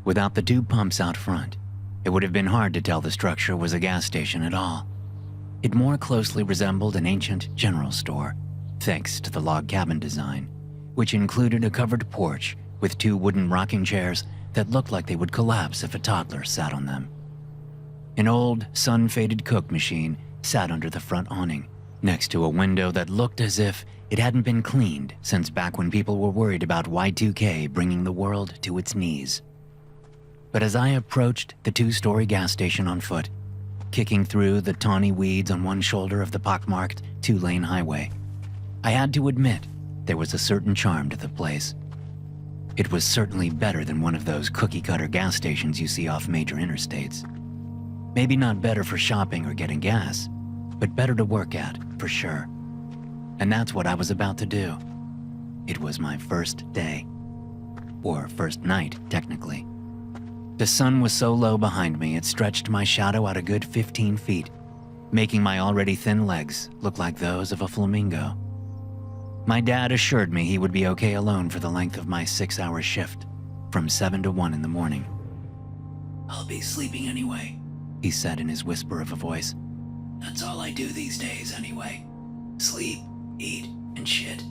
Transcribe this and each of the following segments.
Without the two pumps out front, it would have been hard to tell the structure was a gas station at all. It more closely resembled an ancient general store, thanks to the log cabin design, which included a covered porch with two wooden rocking chairs that looked like they would collapse if a toddler sat on them. An old, sun-faded Coke machine sat under the front awning, next to a window that looked as if it hadn't been cleaned since back when people were worried about Y2K bringing the world to its knees. But as I approached the two-story gas station on foot, kicking through the tawny weeds on one shoulder of the pockmarked two-lane highway, I had to admit there was a certain charm to the place. It was certainly better than one of those cookie-cutter gas stations you see off major interstates. Maybe not better for shopping or getting gas, but better to work at, for sure. And that's what I was about to do. It was my first day. Or first night, technically. The sun was so low behind me it stretched my shadow out a good 15 feet, making my already thin legs look like those of a flamingo. My dad assured me he would be okay alone for the length of my 6-hour shift, from 7 to 1 in the morning. "I'll be sleeping anyway," he said in his whisper of a voice. "That's all I do these days anyway. Sleep, eat, and shit."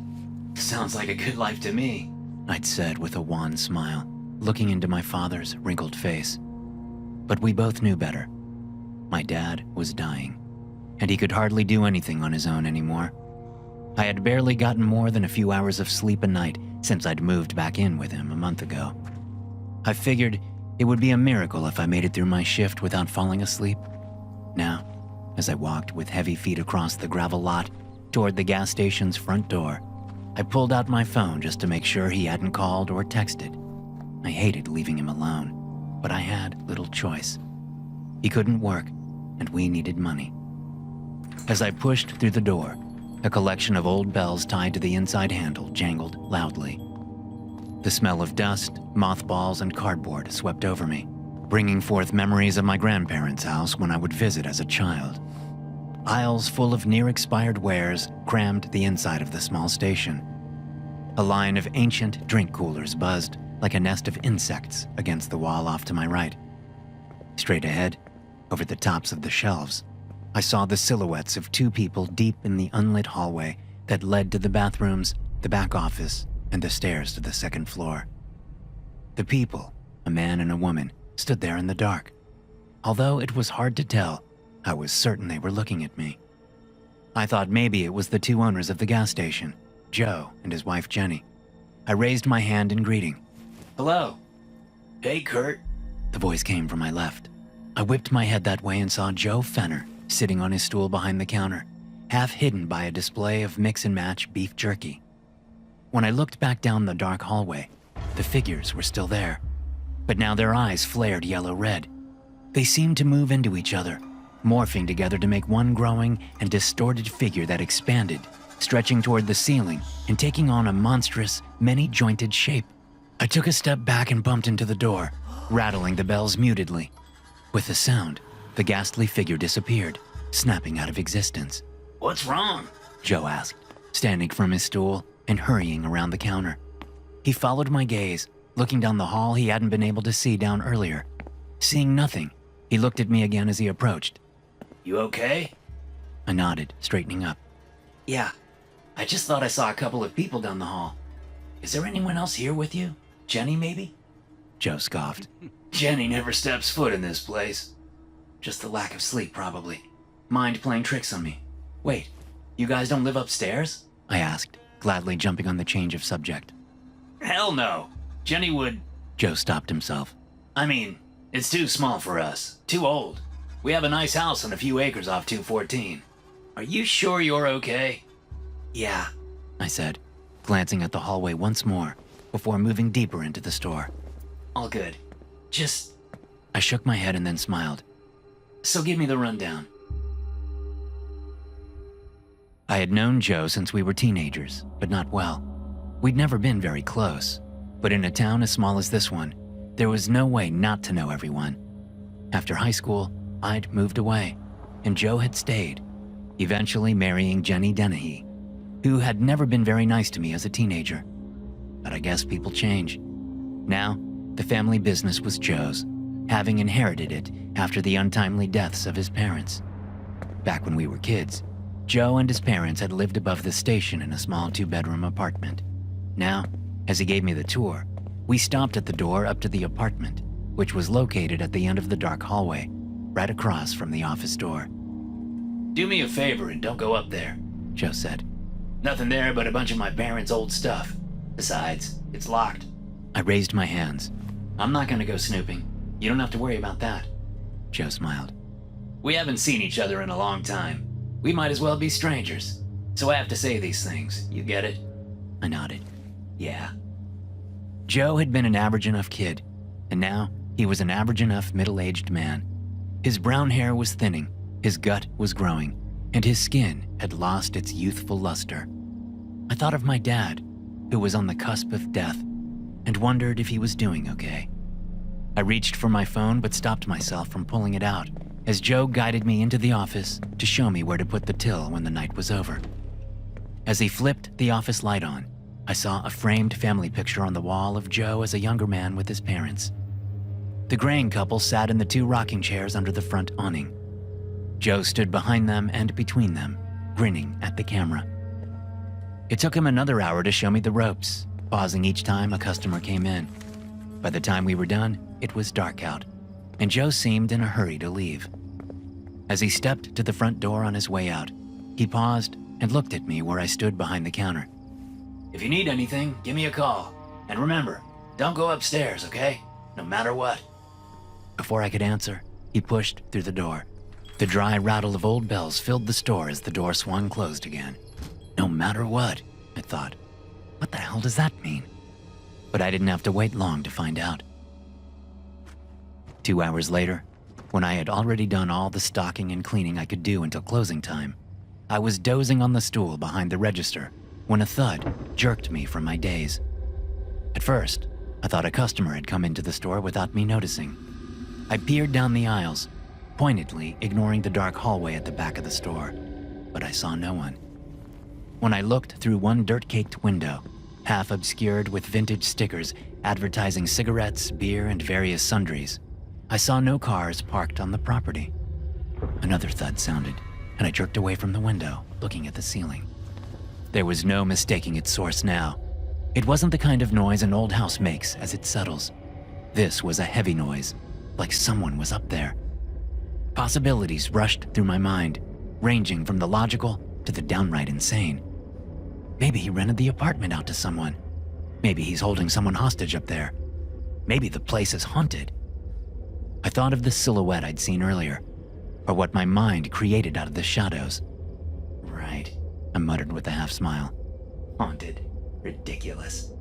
"Sounds like a good life to me," I'd said with a wan smile, looking into my father's wrinkled face. But we both knew better. My dad was dying, and he could hardly do anything on his own anymore. I had barely gotten more than a few hours of sleep a night since I'd moved back in with him a month ago. I figured it would be a miracle if I made it through my shift without falling asleep. Now, as I walked with heavy feet across the gravel lot toward the gas station's front door, I pulled out my phone just to make sure he hadn't called or texted. I hated leaving him alone, but I had little choice. He couldn't work, and we needed money. As I pushed through the door, a collection of old bells tied to the inside handle jangled loudly. The smell of dust, mothballs, and cardboard swept over me, bringing forth memories of my grandparents' house when I would visit as a child. Aisles full of near-expired wares crammed the inside of the small station. A line of ancient drink coolers buzzed like a nest of insects against the wall off to my right. Straight ahead, over the tops of the shelves, I saw the silhouettes of two people deep in the unlit hallway that led to the bathrooms, the back office, and the stairs to the second floor. The people, a man and a woman, stood there in the dark. Although it was hard to tell, I was certain they were looking at me. I thought maybe it was the two owners of the gas station, Joe and his wife Jenny. I raised my hand in greeting. "Hello." "Hey, Kurt." The voice came from my left. I whipped my head that way and saw Joe Fenner sitting on his stool behind the counter, half hidden by a display of mix-and-match beef jerky. When I looked back down the dark hallway, the figures were still there, but now their eyes flared yellow-red. They seemed to move into each other, morphing together to make one growing and distorted figure that expanded, stretching toward the ceiling and taking on a monstrous, many-jointed shape. I took a step back and bumped into the door, rattling the bells mutedly. With the sound, the ghastly figure disappeared, snapping out of existence. "What's wrong?" Joe asked, standing from his stool and hurrying around the counter. He followed my gaze, looking down the hall he hadn't been able to see down earlier. Seeing nothing, he looked at me again as he approached. "You okay?" I nodded, straightening up. "Yeah. I just thought I saw a couple of people down the hall. Is there anyone else here with you? Jenny, maybe?" Joe scoffed. "Jenny never steps foot in this place. Just the lack of sleep, probably. Mind playing tricks on me. Wait, you guys don't live upstairs?" I asked, gladly jumping on the change of subject. "Hell no. Jenny would..." Joe stopped himself. "I mean, it's too small for us. Too old. We have a nice house on a few acres off 214. Are you sure you're okay?" "Yeah," I said, glancing at the hallway once more before moving deeper into the store. "All good. Just..." I shook my head and then smiled. "So give me the rundown." I had known Joe since we were teenagers, but not well. We'd never been very close, but in a town as small as this one, there was no way not to know everyone. After high school, I'd moved away, and Joe had stayed, eventually marrying Jenny Dennehy, who had never been very nice to me as a teenager. But I guess people change. Now, The family business was Joe's, having inherited it after the untimely deaths of his parents. Back when we were kids, Joe and his parents had lived above the station in a small 2-bedroom apartment. Now, as he gave me the tour, we stopped at the door up to the apartment, which was located at the end of the dark hallway, right across from the office door. Do me a favor and don't go up there, Joe said. Nothing there but a bunch of my parents' old stuff. Besides, it's locked. I raised my hands. I'm not gonna go snooping. You don't have to worry about that. Joe smiled. We haven't seen each other in a long time. We might as well be strangers. So I have to say these things. You get it? I nodded. Yeah. Joe had been an average enough kid, and now he was an average enough middle-aged man. His brown hair was thinning, his gut was growing, and his skin had lost its youthful luster. I thought of my dad, who was on the cusp of death, and wondered if he was doing okay. I reached for my phone but stopped myself from pulling it out as Joe guided me into the office to show me where to put the till when the night was over. As he flipped the office light on, I saw a framed family picture on the wall of Joe as a younger man with his parents. The graying couple sat in the 2 rocking chairs under the front awning. Joe stood behind them and between them, grinning at the camera. It took him another hour to show me the ropes, pausing each time a customer came in. By the time we were done, it was dark out, and Joe seemed in a hurry to leave. As he stepped to the front door on his way out, he paused and looked at me where I stood behind the counter. If you need anything, give me a call. And remember, don't go upstairs, okay? No matter what. Before I could answer, he pushed through the door. The dry rattle of old bells filled the store as the door swung closed again. No matter what, I thought. What the hell does that mean? But I didn't have to wait long to find out. 2 hours later, when I had already done all the stocking and cleaning I could do until closing time, I was dozing on the stool behind the register when a thud jerked me from my daze. At first, I thought a customer had come into the store without me noticing. I peered down the aisles, pointedly ignoring the dark hallway at the back of the store, but I saw no one. When I looked through one dirt-caked window, half obscured with vintage stickers advertising cigarettes, beer, and various sundries, I saw no cars parked on the property. Another thud sounded, and I jerked away from the window, looking at the ceiling. There was no mistaking its source now. It wasn't the kind of noise an old house makes as it settles. This was a heavy noise, like someone was up there. Possibilities rushed through my mind, ranging from the logical to the downright insane. Maybe he rented the apartment out to someone. Maybe he's holding someone hostage up there. Maybe the place is haunted. I thought of the silhouette I'd seen earlier, or what my mind created out of the shadows. Right, I muttered with a half smile. haunted. Ridiculous.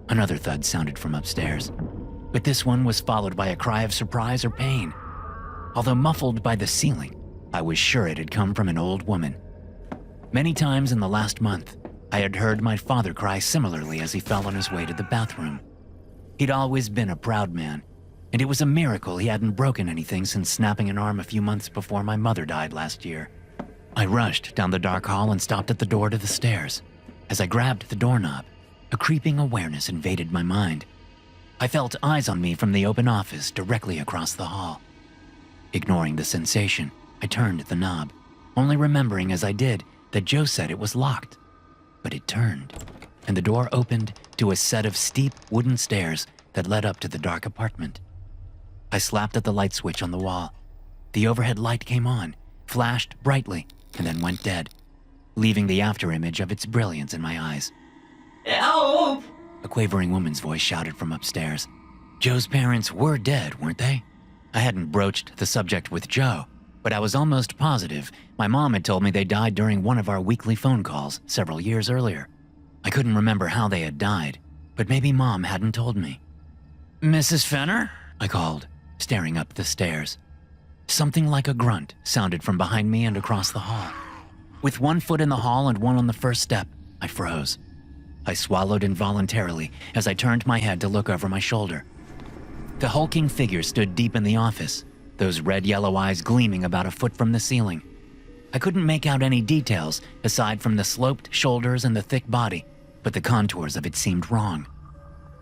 Another thud sounded from upstairs, but this one was followed by a cry of surprise or pain. Although muffled by the ceiling, I was sure it had come from an old woman. Many times in the last month, I had heard my father cry similarly as he fell on his way to the bathroom. He'd always been a proud man, and it was a miracle he hadn't broken anything since snapping an arm a few months before my mother died last year. I rushed down the dark hall and stopped at the door to the stairs. As I grabbed the doorknob, a creeping awareness invaded my mind. I felt eyes on me from the open office directly across the hall. Ignoring the sensation, I turned the knob, only remembering as I did that Joe said it was locked. But it turned, and the door opened to a set of steep wooden stairs that led up to the dark apartment. I slapped at the light switch on the wall. The overhead light came on, flashed brightly, and then went dead, leaving the afterimage of its brilliance in my eyes. Help! A quavering woman's voice shouted from upstairs. Joe's parents were dead, weren't they? I hadn't broached the subject with Joe, but I was almost positive my mom had told me they died during one of our weekly phone calls several years earlier. I couldn't remember how they had died, but maybe Mom hadn't told me. Mrs. Fenner? I called, staring up the stairs. Something like a grunt sounded from behind me and across the hall. With one foot in the hall and one on the first step, I froze. I swallowed involuntarily as I turned my head to look over my shoulder. The hulking figure stood deep in the office, those red-yellow eyes gleaming about a foot from the ceiling. I couldn't make out any details aside from the sloped shoulders and the thick body, but the contours of it seemed wrong.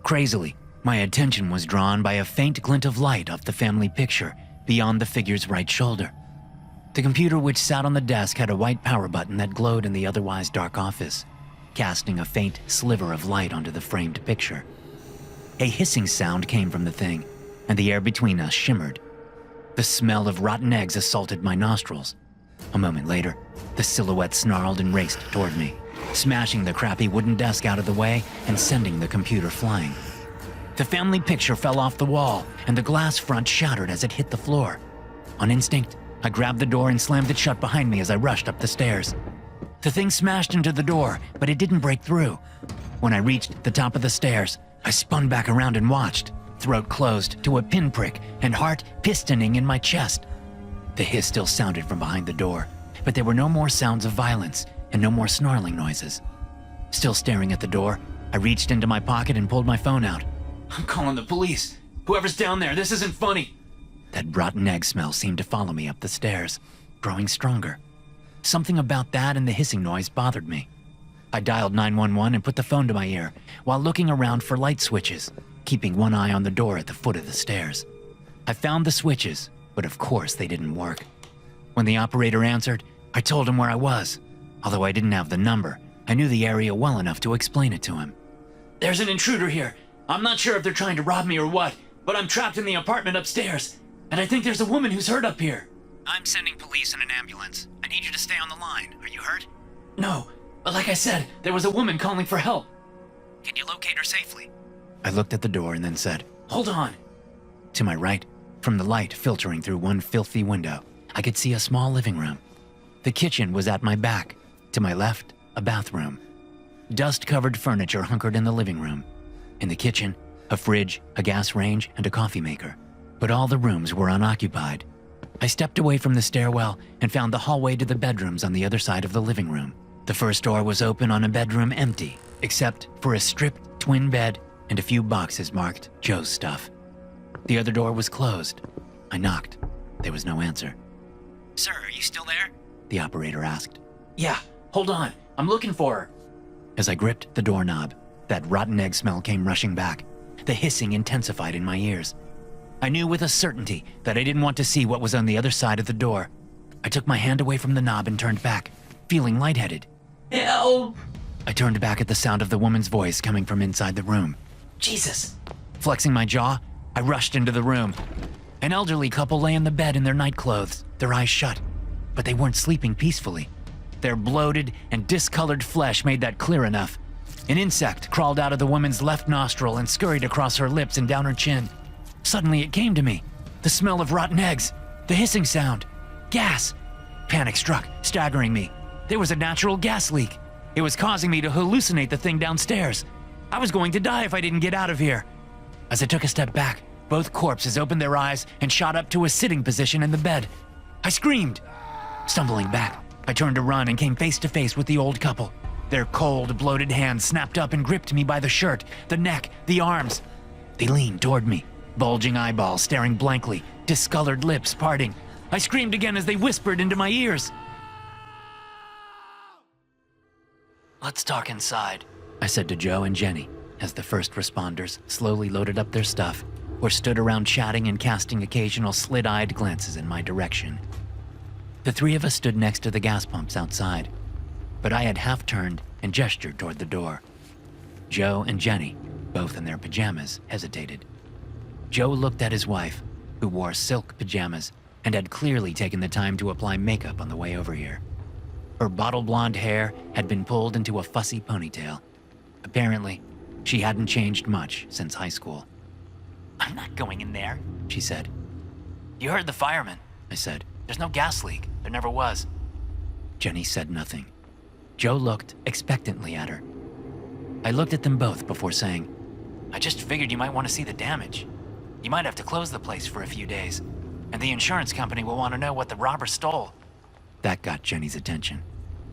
Crazily, My attention was drawn by a faint glint of light off the family picture beyond the figure's right shoulder. The computer which sat on the desk had a white power button that glowed in the otherwise dark office, casting a faint sliver of light onto the framed picture. A hissing sound came from the thing, and the air between us shimmered. The smell of rotten eggs assaulted my nostrils. A moment later, the silhouette snarled and raced toward me, smashing the crappy wooden desk out of the way and sending the computer flying. The family picture fell off the wall, and the glass front shattered as it hit the floor. On instinct, I grabbed the door and slammed it shut behind me as I rushed up the stairs. The thing smashed into the door, but it didn't break through. When I reached the top of the stairs, I spun back around and watched, throat closed to a pinprick and heart pistoning in my chest. The hiss still sounded from behind the door, but there were no more sounds of violence and no more snarling noises. Still staring at the door, I reached into my pocket and pulled my phone out. I'm calling the police. Whoever's down there, this isn't funny. That rotten egg smell seemed to follow me up the stairs, growing stronger. Something about that and the hissing noise bothered me. I dialed 911 and put the phone to my ear while looking around for light switches, keeping one eye on the door at the foot of the stairs. I found the switches, but of course they didn't work. When the operator answered, I told him where I was. Although I didn't have the number, I knew the area well enough to explain it to him. There's an intruder here. I'm not sure if they're trying to rob me or what, but I'm trapped in the apartment upstairs, and I think there's a woman who's hurt up here. I'm sending police and an ambulance. I need you to stay on the line. Are you hurt? No, but like I said, there was a woman calling for help. Can you locate her safely? I looked at the door and then said, Hold on. To my right, from the light filtering through one filthy window, I could see a small living room. The kitchen was at my back. To my left, a bathroom. Dust-covered furniture hunkered in the living room. In the kitchen, a fridge, a gas range, and a coffee maker. But all the rooms were unoccupied. I stepped away from the stairwell and found the hallway to the bedrooms on the other side of the living room. The first door was open on a bedroom empty, except for a stripped twin bed and a few boxes marked Joe's stuff. The other door was closed. I knocked. There was no answer. Sir, are you still there? The operator asked. Yeah, hold on. I'm looking for her. As I gripped the doorknob, that rotten egg smell came rushing back. The hissing intensified in my ears. I knew with a certainty that I didn't want to see what was on the other side of the door. I took my hand away from the knob and turned back, feeling lightheaded. Help! I turned back at the sound of the woman's voice coming from inside the room. Jesus! Flexing my jaw, I rushed into the room. An elderly couple lay in the bed in their nightclothes, their eyes shut, but they weren't sleeping peacefully. Their bloated and discolored flesh made that clear enough. An insect crawled out of the woman's left nostril and scurried across her lips and down her chin. Suddenly it came to me. The smell of rotten eggs, the hissing sound, gas. Panic struck, staggering me. There was a natural gas leak. It was causing me to hallucinate the thing downstairs. I was going to die if I didn't get out of here. As I took a step back, both corpses opened their eyes and shot up to a sitting position in the bed. I screamed. Stumbling back, I turned to run and came face to face with the old couple. Their cold, bloated hands snapped up and gripped me by the shirt, the neck, the arms. They leaned toward me, bulging eyeballs staring blankly, discolored lips parting. I screamed again as they whispered into my ears. Let's talk inside, I said to Joe and Jenny as the first responders slowly loaded up their stuff or stood around chatting and casting occasional slit-eyed glances in my direction. The three of us stood next to the gas pumps outside, but I had half turned and gestured toward the door. Joe and Jenny, both in their pajamas, hesitated. Joe looked at his wife, who wore silk pajamas and had clearly taken the time to apply makeup on the way over here. Her bottle blonde hair had been pulled into a fussy ponytail. Apparently, she hadn't changed much since high school. I'm not going in there, she said. You heard the fireman, I said. There's no gas leak. There never was. Jenny said nothing. Joe looked expectantly at her. I looked at them both before saying, I just figured you might want to see the damage. You might have to close the place for a few days, and the insurance company will want to know what the robber stole. That got Jenny's attention.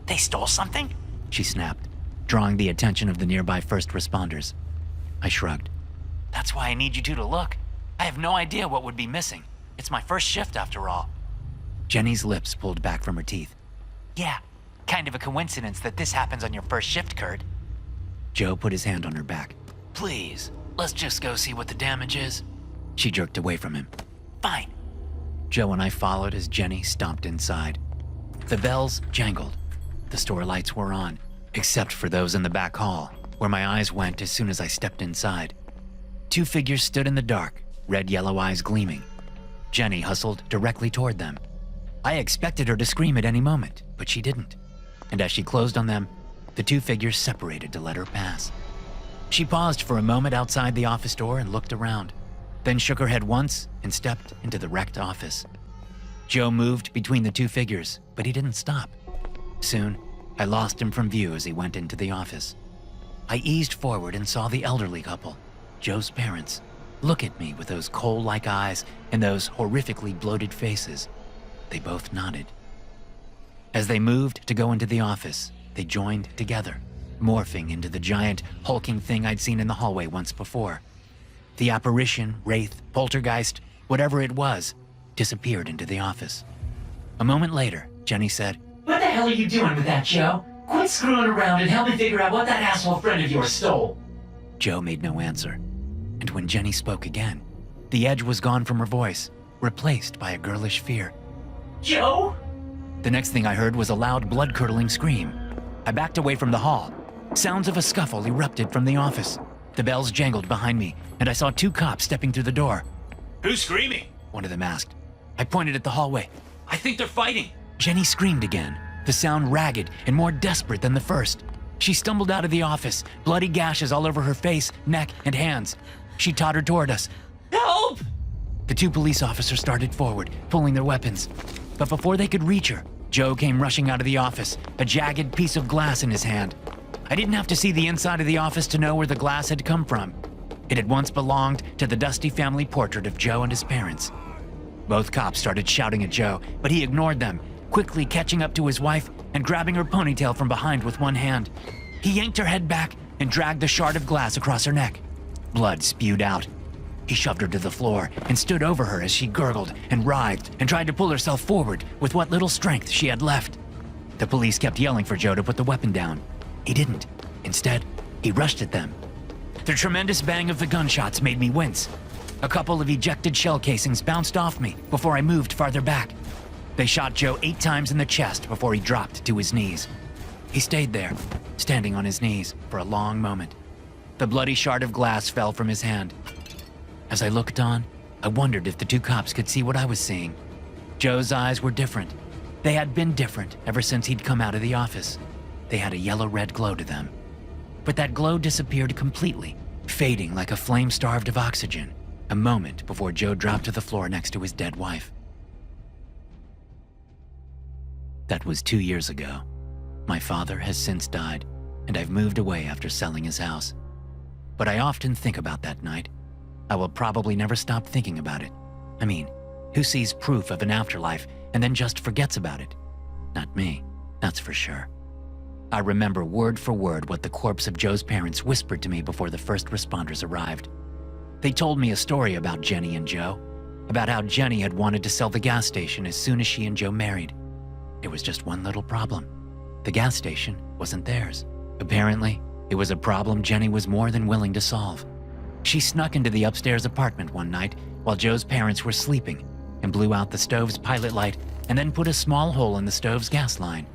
They stole something? She snapped, drawing the attention of the nearby first responders. I shrugged. That's why I need you two to look. I have no idea what would be missing. It's my first shift after all. Jenny's lips pulled back from her teeth. Yeah, kind of a coincidence that this happens on your first shift, Kurt. Joe put his hand on her back. Please, Let's just go see what the damage is. She jerked away from him. Fine. Joe and I followed as Jenny stomped inside. The bells jangled. The store lights were on, except for those in the back hall, where my eyes went as soon as I stepped inside. 2 figures stood in the dark, red yellow eyes gleaming. Jenny hustled directly toward them. I expected her to scream at any moment, but she didn't. And as she closed on them, the 2 figures separated to let her pass. She paused for a moment outside the office door and looked around, then shook her head once and stepped into the wrecked office. Joe moved between the 2 figures, but he didn't stop. Soon, I lost him from view as he went into the office. I eased forward and saw the elderly couple, Joe's parents, look at me with those coal-like eyes and those horrifically bloated faces. They both nodded. As they moved to go into the office, they joined together, morphing into the giant, hulking thing I'd seen in the hallway once before. The apparition, wraith, poltergeist, whatever it was, disappeared into the office. A moment later, Jenny said, What the hell are you doing with that, Joe? Quit screwing around and help me figure out what that asshole friend of yours stole. Joe made no answer. And when Jenny spoke again, the edge was gone from her voice, replaced by a girlish fear. Joe? The next thing I heard was a loud, blood-curdling scream. I backed away from the hall. Sounds of a scuffle erupted from the office. The bells jangled behind me, and I saw 2 cops stepping through the door. Who's screaming? One of them asked. I pointed at the hallway. I think they're fighting. Jenny screamed again, the sound ragged and more desperate than the first. She stumbled out of the office, bloody gashes all over her face, neck, and hands. She tottered toward us. Help! The 2 police officers started forward, pulling their weapons. But before they could reach her, Joe came rushing out of the office, a jagged piece of glass in his hand. I didn't have to see the inside of the office to know where the glass had come from. It had once belonged to the dusty family portrait of Joe and his parents. Both cops started shouting at Joe, but he ignored them, quickly catching up to his wife and grabbing her ponytail from behind with one hand. He yanked her head back and dragged the shard of glass across her neck. Blood spewed out. He shoved her to the floor and stood over her as she gurgled and writhed and tried to pull herself forward with what little strength she had left. The police kept yelling for Joe to put the weapon down. He didn't. Instead, he rushed at them. The tremendous bang of the gunshots made me wince. A couple of ejected shell casings bounced off me before I moved farther back. They shot Joe 8 times in the chest before he dropped to his knees. He stayed there, standing on his knees for a long moment. The bloody shard of glass fell from his hand. As I looked on, I wondered if the 2 cops could see what I was seeing. Joe's eyes were different. They had been different ever since he'd come out of the office. They had a yellow-red glow to them. But that glow disappeared completely, fading like a flame starved of oxygen, a moment before Joe dropped to the floor next to his dead wife. That was 2 years ago. My father has since died, and I've moved away after selling his house. But I often think about that night. I will probably never stop thinking about it. I mean, who sees proof of an afterlife and then just forgets about it? Not me, that's for sure. I remember word for word what the corpse of Joe's parents whispered to me before the first responders arrived. They told me a story about Jenny and Joe, about how Jenny had wanted to sell the gas station as soon as she and Joe married. There was just one little problem. The gas station wasn't theirs. Apparently, it was a problem Jenny was more than willing to solve. She snuck into the upstairs apartment one night while Joe's parents were sleeping and blew out the stove's pilot light and then put a small hole in the stove's gas line.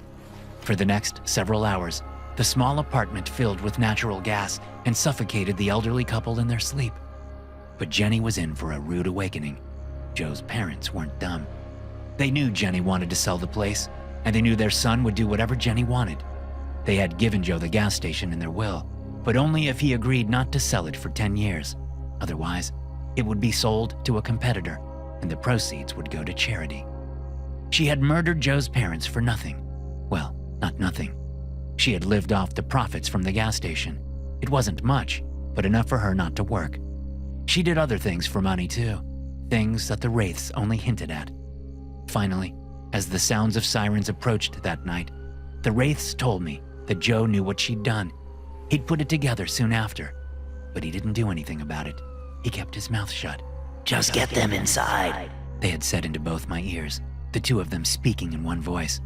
For the next several hours, the small apartment filled with natural gas and suffocated the elderly couple in their sleep. But Jenny was in for a rude awakening. Joe's parents weren't dumb. They knew Jenny wanted to sell the place, and they knew their son would do whatever Jenny wanted. They had given Joe the gas station in their will, but only if he agreed not to sell it for 10 years. Otherwise, it would be sold to a competitor, and the proceeds would go to charity. She had murdered Joe's parents for nothing. Well, not nothing. She had lived off the profits from the gas station. It wasn't much, but enough for her not to work. She did other things for money too, things that the wraiths only hinted at. Finally, as the sounds of sirens approached that night, the wraiths told me that Joe knew what she'd done. He'd put it together soon after, but he didn't do anything about it. He kept his mouth shut. Just get them inside. They had said into both my ears, the 2 of them speaking in one voice.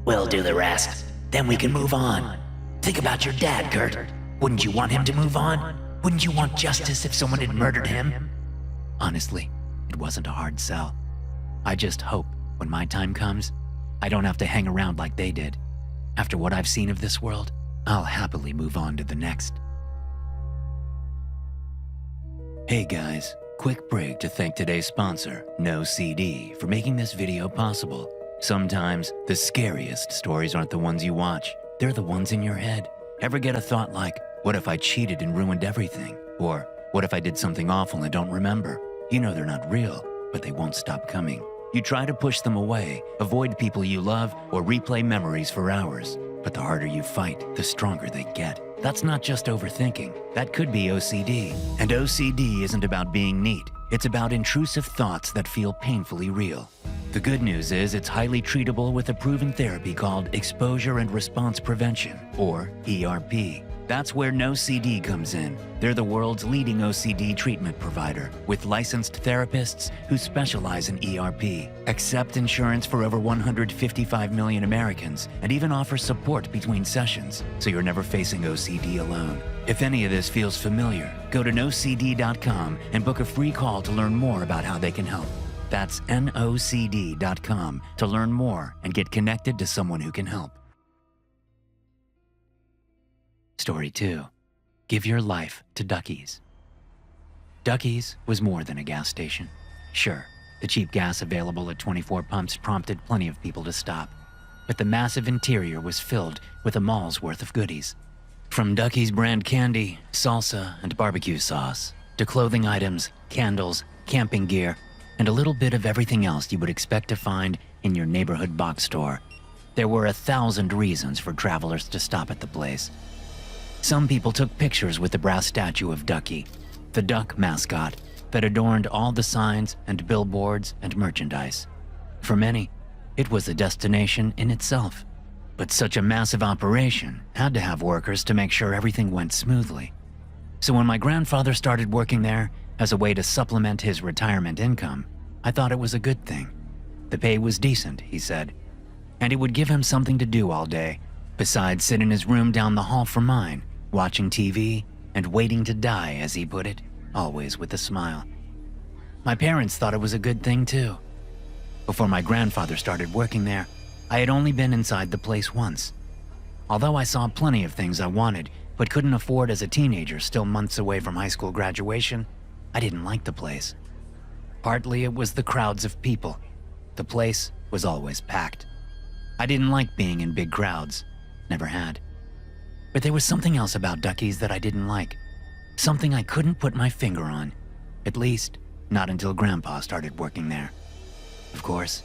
We'll do the rest. Then we can move on. Think about your dad, Kurt. Wouldn't you want him to move on? Wouldn't you want justice if someone had murdered him? Honestly, it wasn't a hard sell. I just hope when my time comes, I don't have to hang around like they did. After what I've seen of this world, I'll happily move on to the next. Hey guys, quick break to thank today's sponsor, No CD, for making this video possible. Sometimes the scariest stories aren't the ones you watch, they're the ones in your head. Ever get a thought like, what if I cheated and ruined everything? Or, what if I did something awful and don't remember? You know they're not real, but they won't stop coming. You try to push them away, avoid people you love, or replay memories for hours. But the harder you fight, the stronger they get. That's not just overthinking. That could be OCD. And OCD isn't about being neat. It's about intrusive thoughts that feel painfully real. The good news is it's highly treatable with a proven therapy called Exposure and Response Prevention, or ERP. That's where No CD comes in. They're the world's leading OCD treatment provider with licensed therapists who specialize in ERP, accept insurance for over 155 million Americans, and even offer support between sessions, so you're never facing OCD alone. If any of this feels familiar, go to nocd.com and book a free call to learn more about how they can help. That's nocd.com to learn more and get connected to someone who can help. Story 2. Give your life to Ducky's. Ducky's was more than a gas station. Sure, the cheap gas available at 24 pumps prompted plenty of people to stop, but the massive interior was filled with a mall's worth of goodies. From Ducky's brand candy, salsa, and barbecue sauce, to clothing items, candles, camping gear, and a little bit of everything else you would expect to find in your neighborhood box store. There were 1,000 reasons for travelers to stop at the place. Some people took pictures with the brass statue of Ducky, the duck mascot that adorned all the signs and billboards and merchandise. For many, it was a destination in itself. But such a massive operation had to have workers to make sure everything went smoothly. So when my grandfather started working there as a way to supplement his retirement income, I thought it was a good thing. The pay was decent, he said, and it would give him something to do all day, besides sit in his room down the hall from mine, watching TV and waiting to die, as he put it, always with a smile. My parents thought it was a good thing too. Before my grandfather started working there, I had only been inside the place once. Although I saw plenty of things I wanted but couldn't afford as a teenager still months away from high school graduation, I didn't like the place. Partly it was the crowds of people. The place was always packed. I didn't like being in big crowds, never had. But there was something else about Ducky's that I didn't like. Something I couldn't put my finger on. At least, not until Grandpa started working there. Of course,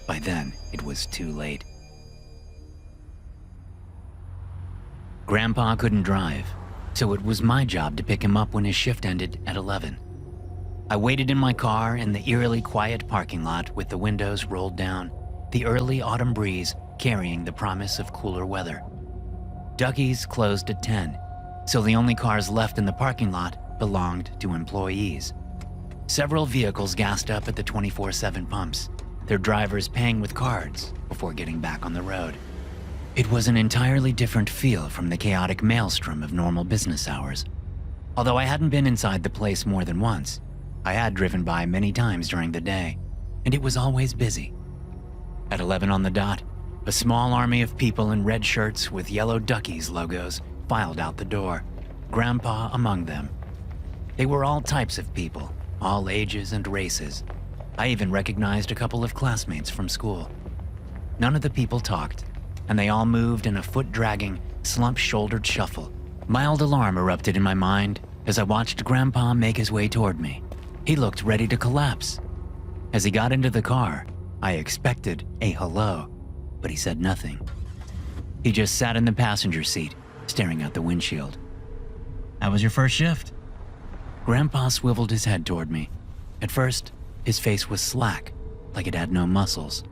by then it was too late. Grandpa couldn't drive, so it was my job to pick him up when his shift ended at 11. I waited in my car in the eerily quiet parking lot with the windows rolled down, the early autumn breeze carrying the promise of cooler weather. Ducky's closed at 10, so the only cars left in the parking lot belonged to employees. Several vehicles gassed up at the 24/7 pumps, their drivers paying with cards before getting back on the road. It was an entirely different feel from the chaotic maelstrom of normal business hours. Although I hadn't been inside the place more than once, I had driven by many times during the day, and it was always busy. At 11 on the dot, a small army of people in red shirts with yellow Ducky's logos filed out the door, Grandpa among them. They were all types of people, all ages and races. I even recognized a couple of classmates from school. None of the people talked, and they all moved in a foot-dragging, slump-shouldered shuffle. Mild alarm erupted in my mind as I watched Grandpa make his way toward me. He looked ready to collapse. As he got into the car, I expected a hello, but he said nothing. He just sat in the passenger seat, staring out the windshield. "How was your first shift?" Grandpa swiveled his head toward me. At first, his face was slack, like it had no muscles.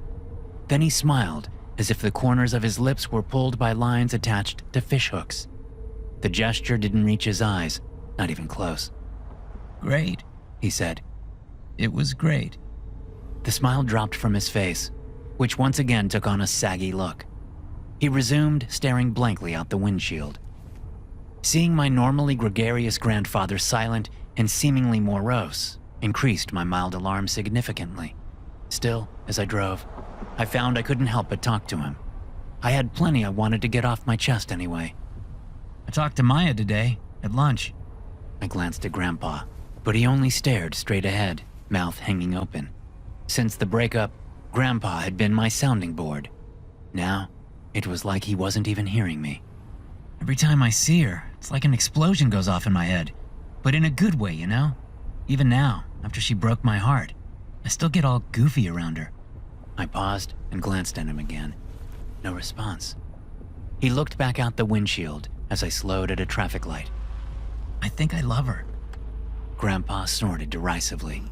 Then he smiled, as if the corners of his lips were pulled by lines attached to fishhooks. The gesture didn't reach his eyes, not even close. "Great," he said. "It was great." The smile dropped from his face, which once again took on a saggy look. He resumed staring blankly out the windshield. Seeing my normally gregarious grandfather silent and seemingly morose increased my mild alarm significantly. Still, as I drove, I found I couldn't help but talk to him. I had plenty I wanted to get off my chest anyway. "I talked to Maya today, at lunch." I glanced at Grandpa, but he only stared straight ahead, mouth hanging open. Since the breakup, Grandpa had been my sounding board. Now, it was like he wasn't even hearing me. "Every time I see her, it's like an explosion goes off in my head. But in a good way, you know? Even now, after she broke my heart, I still get all goofy around her." I paused and glanced at him again. No response. He looked back out the windshield as I slowed at a traffic light. "I think I love her." Grandpa snorted derisively.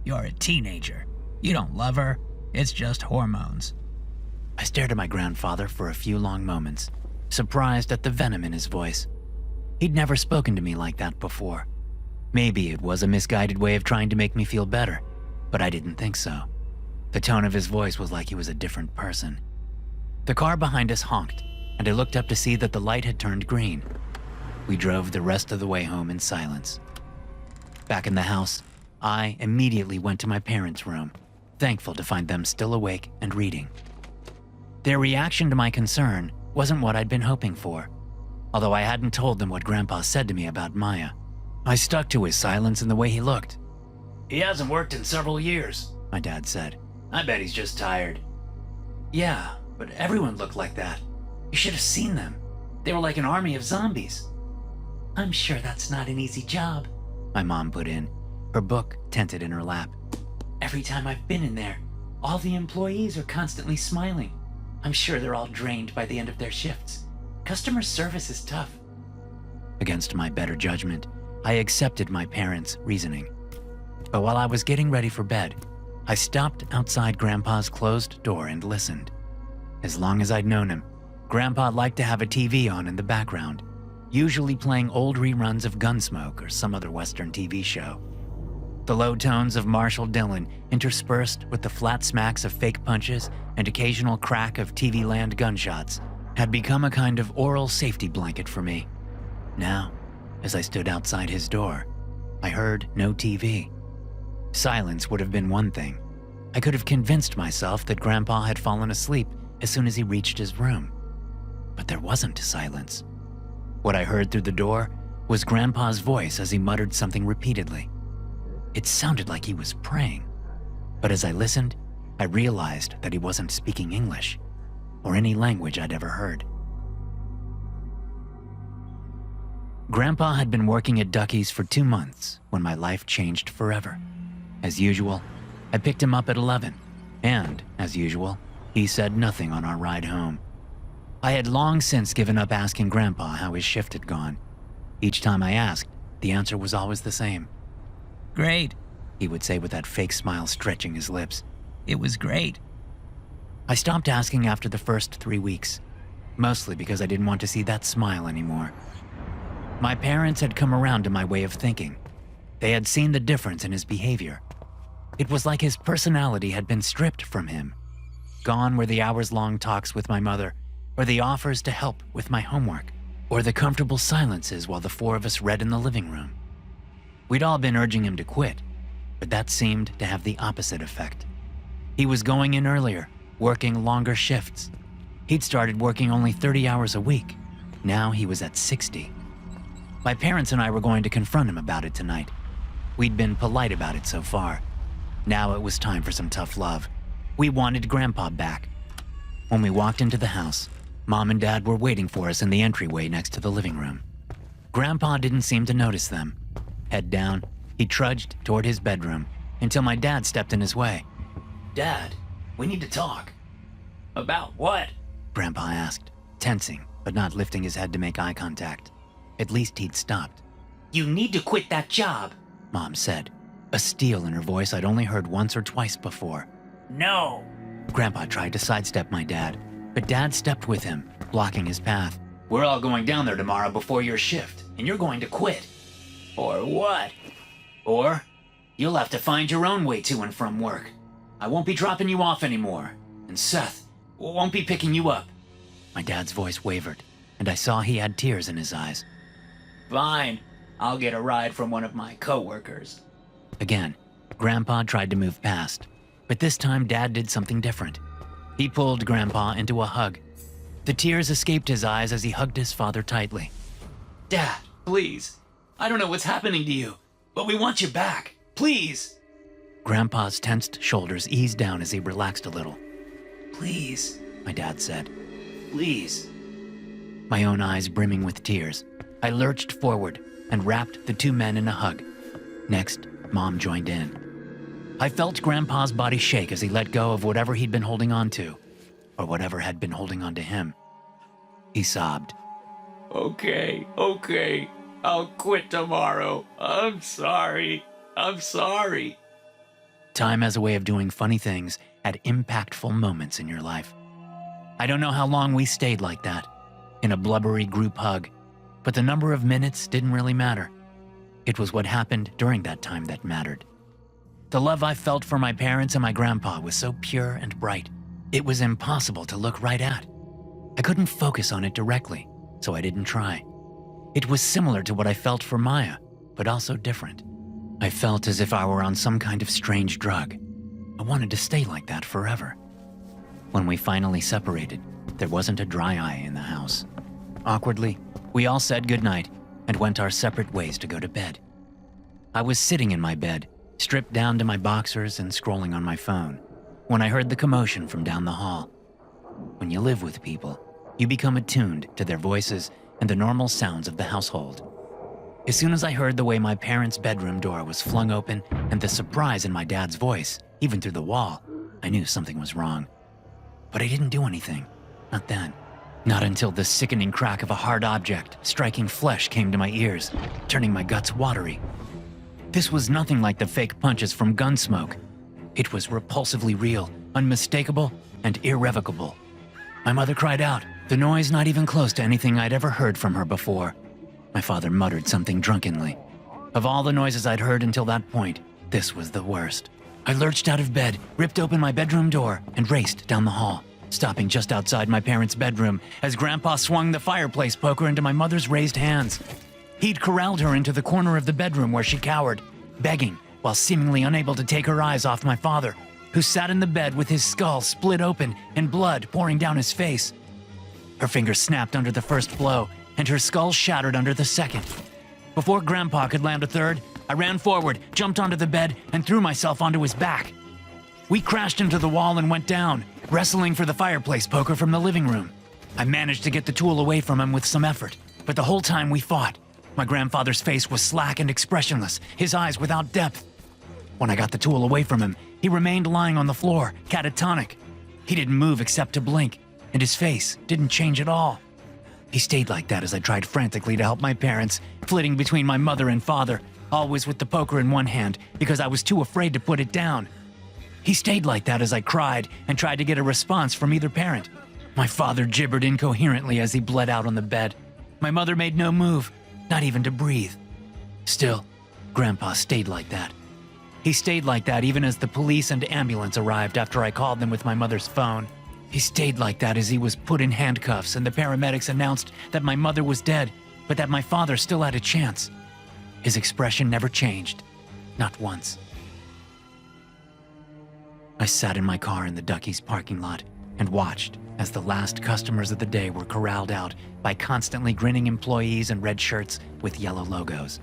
"You're a teenager. You don't love her. It's just hormones." I stared at my grandfather for a few long moments, surprised at the venom in his voice. He'd never spoken to me like that before. Maybe it was a misguided way of trying to make me feel better, but I didn't think so. The tone of his voice was like he was a different person. The car behind us honked, and I looked up to see that the light had turned green. We drove the rest of the way home in silence. Back in the house, I immediately went to my parents' room, thankful to find them still awake and reading. Their reaction to my concern wasn't what I'd been hoping for, although I hadn't told them what Grandpa said to me about Maya. I stuck to his silence and the way he looked. He hasn't worked in several years, My dad said. I bet he's just tired. Yeah, but everyone looked like that. You should have seen them. They were like an army of zombies. I'm sure that's not an easy job, my mom put in, her book tented in her lap. Every time I've been in there, all the employees are constantly smiling. I'm sure they're all drained by the end of their shifts. Customer service is tough. Against my better judgment, I accepted my parents' reasoning. But while I was getting ready for bed, I stopped outside Grandpa's closed door and listened. As long as I'd known him, Grandpa liked to have a TV on in the background, usually playing old reruns of Gunsmoke or some other Western TV show. The low tones of Marshall Dillon, interspersed with the flat smacks of fake punches and occasional crack of TV land gunshots, had become a kind of oral safety blanket for me. Now, as I stood outside his door, I heard no TV. Silence would have been one thing. I could have convinced myself that Grandpa had fallen asleep as soon as he reached his room. But there wasn't silence. What I heard through the door was Grandpa's voice as he muttered something repeatedly. It sounded like he was praying, but as I listened, I realized that he wasn't speaking English or any language I'd ever heard. Grandpa had been working at Ducky's for 2 months when my life changed forever. As usual, I picked him up at 11, and, as usual, he said nothing on our ride home. I had long since given up asking Grandpa how his shift had gone. Each time I asked, the answer was always the same. "Great," he would say with that fake smile stretching his lips. "It was great." I stopped asking after the first 3 weeks, mostly because I didn't want to see that smile anymore. My parents had come around to my way of thinking. They had seen the difference in his behavior. It was like his personality had been stripped from him. Gone were the hours-long talks with my mother, or the offers to help with my homework, or the comfortable silences while the four of us read in the living room. We'd all been urging him to quit, but that seemed to have the opposite effect. He was going in earlier, working longer shifts. He'd started working only 30 hours a week. Now he was at 60. My parents and I were going to confront him about it tonight. We'd been polite about it so far. Now it was time for some tough love. We wanted Grandpa back. When we walked into the house, Mom and Dad were waiting for us in the entryway next to the living room. Grandpa didn't seem to notice them. Head down, he trudged toward his bedroom until my dad stepped in his way. Dad, we need to talk. About what? Grandpa asked, tensing but not lifting his head to make eye contact. At least he'd stopped. You need to quit that job, Mom said, a steel in her voice I'd only heard once or twice before. No. Grandpa tried to sidestep my dad, but Dad stepped with him, blocking his path. We're all going down there tomorrow before your shift, and you're going to quit. Or what? Or you'll have to find your own way to and from work. I won't be dropping you off anymore, and Seth won't be picking you up. My dad's voice wavered, and I saw he had tears in his eyes. Fine. I'll get a ride from one of my coworkers. Again, Grandpa tried to move past, but this time Dad did something different. He pulled Grandpa into a hug. The tears escaped his eyes as he hugged his father tightly. Dad, please. I don't know what's happening to you, but we want you back. Please. Grandpa's tensed shoulders eased down as he relaxed a little. Please. My dad said. Please. My own eyes brimming with tears, I lurched forward and wrapped the two men in a hug. Next, Mom joined in. I felt Grandpa's body shake as he let go of whatever he'd been holding on to, or whatever had been holding on to him. He sobbed. Okay. I'll quit tomorrow. I'm sorry. Time has a way of doing funny things at impactful moments in your life. I don't know how long we stayed like that, in a blubbery group hug, but the number of minutes didn't really matter. It was what happened during that time that mattered. The love I felt for my parents and my grandpa was so pure and bright, it was impossible to look right at. I couldn't focus on it directly, so I didn't try. It was similar to what I felt for Maya, but also different. I felt as if I were on some kind of strange drug. I wanted to stay like that forever. When we finally separated, there wasn't a dry eye in the house. Awkwardly, we all said goodnight and went our separate ways to go to bed. I was sitting in my bed, stripped down to my boxers and scrolling on my phone, when I heard the commotion from down the hall. When you live with people, you become attuned to their voices and the normal sounds of the household. As soon as I heard the way my parents' bedroom door was flung open and the surprise in my dad's voice, even through the wall, I knew something was wrong. But I didn't do anything. Not then. Not until the sickening crack of a hard object striking flesh came to my ears, turning my guts watery. This was nothing like the fake punches from Gunsmoke. It was repulsively real, unmistakable, and irrevocable. My mother cried out, the noise not even close to anything I'd ever heard from her before. My father muttered something drunkenly. Of all the noises I'd heard until that point, this was the worst. I lurched out of bed, ripped open my bedroom door, and raced down the hall, stopping just outside my parents' bedroom as Grandpa swung the fireplace poker into my mother's raised hands. He'd corralled her into the corner of the bedroom where she cowered, begging, while seemingly unable to take her eyes off my father, who sat in the bed with his skull split open and blood pouring down his face. Her fingers snapped under the first blow, and her skull shattered under the second. Before Grandpa could land a third, I ran forward, jumped onto the bed, and threw myself onto his back. We crashed into the wall and went down, wrestling for the fireplace poker from the living room. I managed to get the tool away from him with some effort, but the whole time we fought, my grandfather's face was slack and expressionless, his eyes without depth. When I got the tool away from him, he remained lying on the floor, catatonic. He didn't move except to blink, and his face didn't change at all. He stayed like that as I tried frantically to help my parents, flitting between my mother and father, always with the poker in one hand because I was too afraid to put it down. He stayed like that as I cried and tried to get a response from either parent. My father gibbered incoherently as he bled out on the bed. My mother made no move, not even to breathe. Still, Grandpa stayed like that. He stayed like that even as the police and ambulance arrived after I called them with my mother's phone. He stayed like that as he was put in handcuffs and the paramedics announced that my mother was dead, but that my father still had a chance. His expression never changed, not once. I sat in my car in the Ducky's parking lot and watched as the last customers of the day were corralled out by constantly grinning employees in red shirts with yellow logos.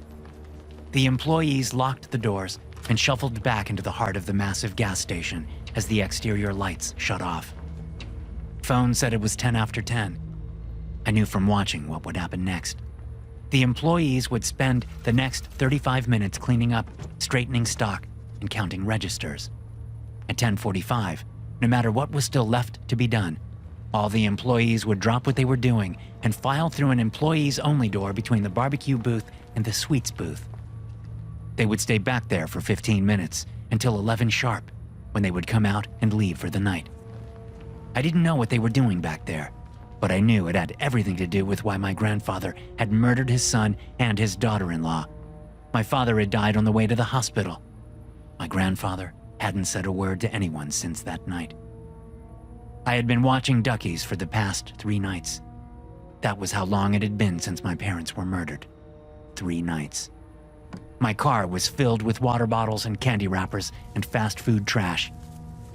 The employees locked the doors and shuffled back into the heart of the massive gas station as the exterior lights shut off. Phone said it was 10 after 10. I knew from watching what would happen next. The employees would spend the next 35 minutes cleaning up, straightening stock, and counting registers. At 10:45, no matter what was still left to be done, all the employees would drop what they were doing and file through an employees-only door between the barbecue booth and the sweets booth. They would stay back there for 15 minutes until 11 sharp, when they would come out and leave for the night. I didn't know what they were doing back there, but I knew it had everything to do with why my grandfather had murdered his son and his daughter-in-law. My father had died on the way to the hospital. My grandfather hadn't said a word to anyone since that night. I had been watching Duckies for the past 3 nights. That was how long it had been since my parents were murdered. 3 nights. My car was filled with water bottles and candy wrappers and fast food trash.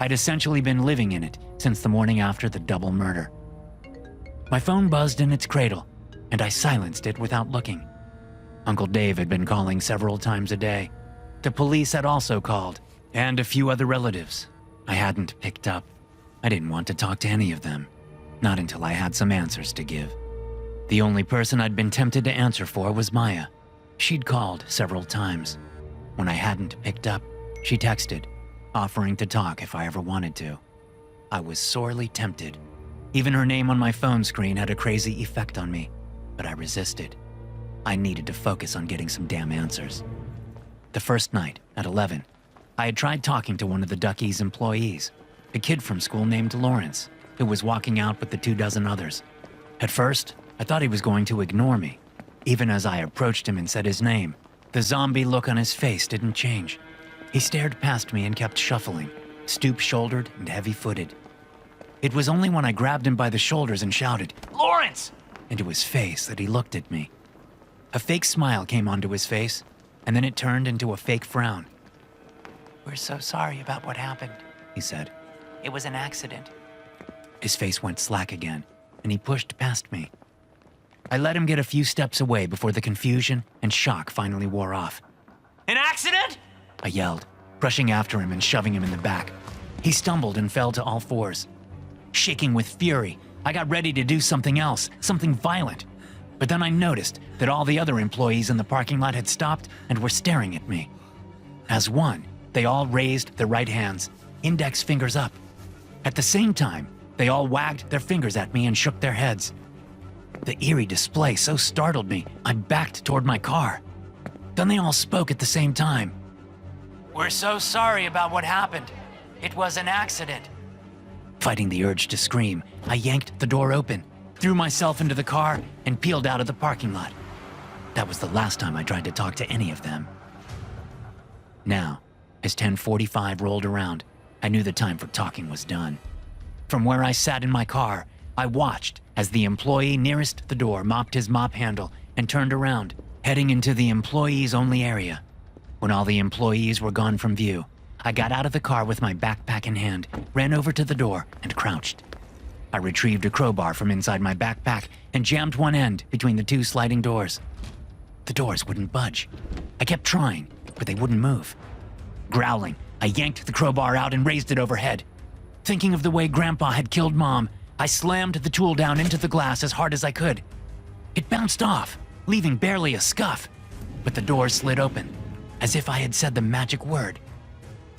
I'd essentially been living in it since the morning after the double murder. My phone buzzed in its cradle, and I silenced it without looking. Uncle Dave had been calling several times a day. The police had also called, and a few other relatives. I hadn't picked up. I didn't want to talk to any of them, not until I had some answers to give. The only person I'd been tempted to answer for was Maya. She'd called several times. When I hadn't picked up, she texted, offering to talk if I ever wanted to. I was sorely tempted. Even her name on my phone screen had a crazy effect on me, but I resisted. I needed to focus on getting some damn answers. The first night, at 11, I had tried talking to one of the Duckies' employees, a kid from school named Lawrence, who was walking out with the 24 others. At first, I thought he was going to ignore me. Even as I approached him and said his name, the zombie look on his face didn't change. He stared past me and kept shuffling, stoop-shouldered and heavy-footed. It was only when I grabbed him by the shoulders and shouted, "Lawrence!" into his face that he looked at me. A fake smile came onto his face, and then it turned into a fake frown. "We're so sorry about what happened," he said. "It was an accident." His face went slack again, and he pushed past me. I let him get a few steps away before the confusion and shock finally wore off. "An accident?" I yelled, rushing after him and shoving him in the back. He stumbled and fell to all fours. Shaking with fury, I got ready to do something else, something violent. But then I noticed that all the other employees in the parking lot had stopped and were staring at me. As one, they all raised their right hands, index fingers up. At the same time, they all wagged their fingers at me and shook their heads. The eerie display so startled me, I backed toward my car. Then they all spoke at the same time. "We're so sorry about what happened. It was an accident." Fighting the urge to scream, I yanked the door open, threw myself into the car, and peeled out of the parking lot. That was the last time I tried to talk to any of them. Now, as 10:45 rolled around, I knew the time for talking was done. From where I sat in my car, I watched as the employee nearest the door mopped his mop handle and turned around, heading into the employees-only area. When all the employees were gone from view, I got out of the car with my backpack in hand, ran over to the door, and crouched. I retrieved a crowbar from inside my backpack and jammed one end between the 2 sliding doors. The doors wouldn't budge. I kept trying, but they wouldn't move. Growling, I yanked the crowbar out and raised it overhead. Thinking of the way Grandpa had killed Mom, I slammed the tool down into the glass as hard as I could. It bounced off, leaving barely a scuff, but the door slid open, as if I had said the magic word.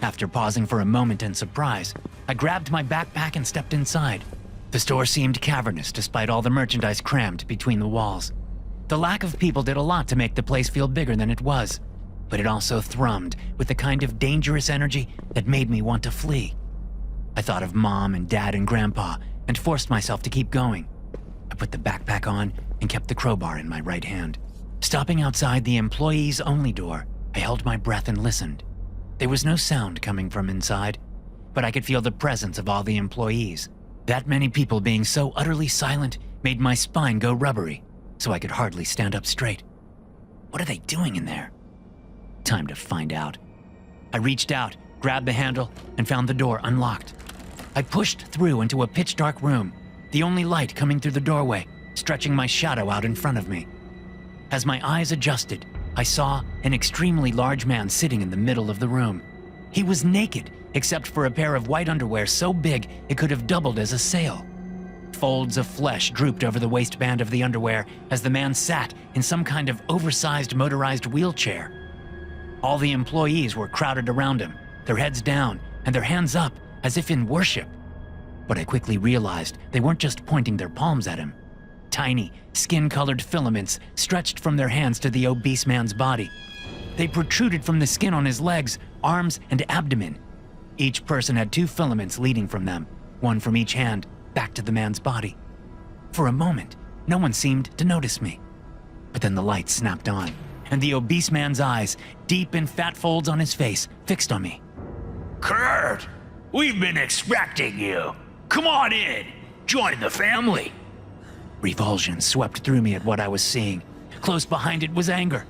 After pausing for a moment in surprise, I grabbed my backpack and stepped inside. The store seemed cavernous despite all the merchandise crammed between the walls. The lack of people did a lot to make the place feel bigger than it was, but it also thrummed with the kind of dangerous energy that made me want to flee. I thought of Mom and Dad and Grandpa and forced myself to keep going. I put the backpack on and kept the crowbar in my right hand. Stopping outside the employees-only door, I held my breath and listened. There was no sound coming from inside, but I could feel the presence of all the employees. That many people being so utterly silent made my spine go rubbery, so I could hardly stand up straight. What are they doing in there? Time to find out. I reached out, grabbed the handle, and found the door unlocked. I pushed through into a pitch-dark room, the only light coming through the doorway, stretching my shadow out in front of me. As my eyes adjusted, I saw an extremely large man sitting in the middle of the room. He was naked, except for a pair of white underwear so big it could have doubled as a sail. Folds of flesh drooped over the waistband of the underwear as the man sat in some kind of oversized motorized wheelchair. All the employees were crowded around him, their heads down and their hands up as if in worship. But I quickly realized they weren't just pointing their palms at him. Tiny, skin-colored filaments stretched from their hands to the obese man's body. They protruded from the skin on his legs, arms, and abdomen. Each person had 2 filaments leading from them, one from each hand, back to the man's body. For a moment, no one seemed to notice me. But then the light snapped on, and the obese man's eyes, deep in fat folds on his face, fixed on me. Kurt, we've been expecting you. Come on in. Join the family. Revulsion swept through me at what I was seeing. Close behind it was anger.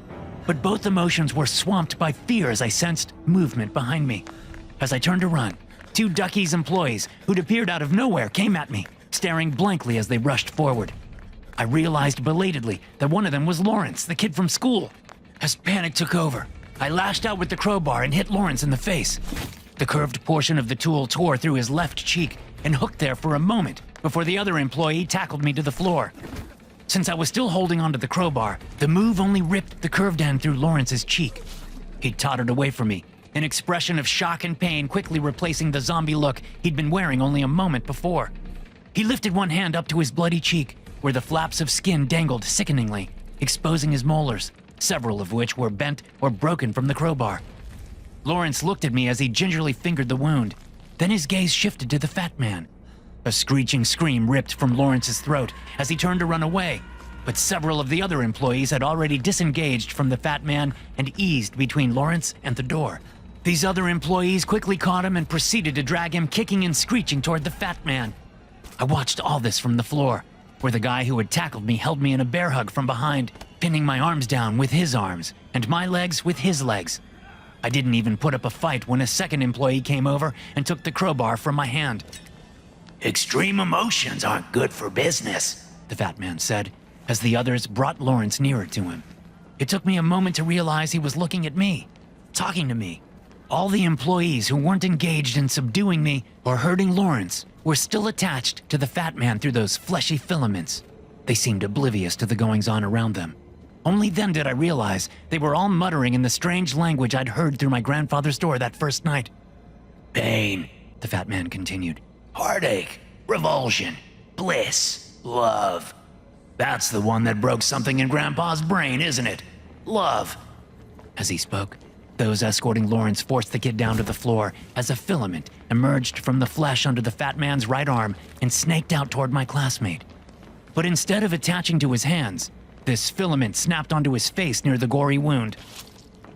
but both emotions were swamped by fear as I sensed movement behind me. As I turned to run, 2 Ducky's employees who'd appeared out of nowhere came at me, staring blankly as they rushed forward. I realized belatedly that one of them was Lawrence, the kid from school. As panic took over, I lashed out with the crowbar and hit Lawrence in the face. The curved portion of the tool tore through his left cheek and hooked there for a moment before the other employee tackled me to the floor. Since I was still holding onto the crowbar, the move only ripped the curved end through Lawrence's cheek. He tottered away from me, an expression of shock and pain quickly replacing the zombie look he'd been wearing only a moment before. He lifted one hand up to his bloody cheek, where the flaps of skin dangled sickeningly, exposing his molars, several of which were bent or broken from the crowbar. Lawrence looked at me as he gingerly fingered the wound. Then his gaze shifted to the fat man. A screeching scream ripped from Lawrence's throat as he turned to run away, but several of the other employees had already disengaged from the fat man and eased between Lawrence and the door. These other employees quickly caught him and proceeded to drag him kicking and screeching toward the fat man. I watched all this from the floor, where the guy who had tackled me held me in a bear hug from behind, pinning my arms down with his arms and my legs with his legs. I didn't even put up a fight when a second employee came over and took the crowbar from my hand. Extreme emotions aren't good for business, the fat man said, as the others brought Lawrence nearer to him. It took me a moment to realize he was looking at me, talking to me. All the employees who weren't engaged in subduing me or hurting Lawrence were still attached to the fat man through those fleshy filaments. They seemed oblivious to the goings-on around them. Only then did I realize they were all muttering in the strange language I'd heard through my grandfather's door that first night. Pain, the fat man continued. Heartache, revulsion, bliss, love. That's the one that broke something in Grandpa's brain, isn't it? Love. As he spoke, those escorting Lawrence forced the kid down to the floor as a filament emerged from the flesh under the fat man's right arm and snaked out toward my classmate. But instead of attaching to his hands, this filament snapped onto his face near the gory wound.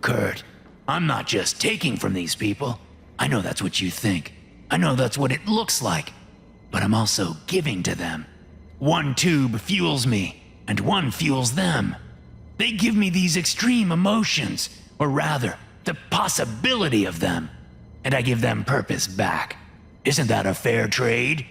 Kurt, I'm not just taking from these people. I know that's what you think. I know that's what it looks like. But I'm also giving to them. One tube fuels me, and one fuels them. They give me these extreme emotions, or rather, the possibility of them, and I give them purpose back. Isn't that a fair trade?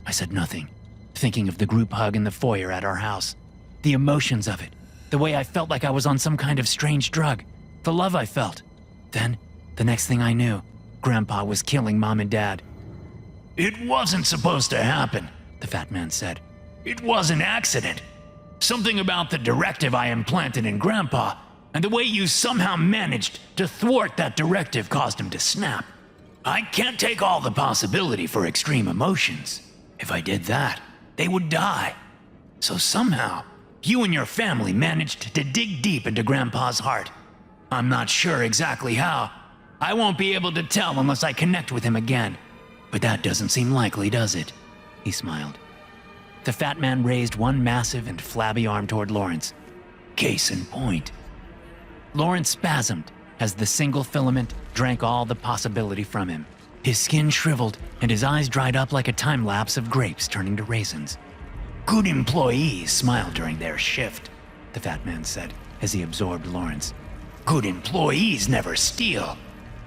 I said nothing, thinking of the group hug in the foyer at our house. The emotions of it, the way I felt like I was on some kind of strange drug, the love I felt. Then, the next thing I knew, Grandpa was killing Mom and Dad. It wasn't supposed to happen, the fat man said. It was an accident. Something about the directive I implanted in Grandpa, and the way you somehow managed to thwart that directive caused him to snap. I can't take all the possibility for extreme emotions. If I did that, they would die. So somehow, you and your family managed to dig deep into Grandpa's heart. I'm not sure exactly how. I won't be able to tell unless I connect with him again. But that doesn't seem likely, does it? He smiled. The fat man raised one massive and flabby arm toward Lawrence. Case in point. Lawrence spasmed as the single filament drank all the possibility from him. His skin shriveled and his eyes dried up like a time lapse of grapes turning to raisins. Good employees smile during their shift, the fat man said as he absorbed Lawrence. Good employees never steal.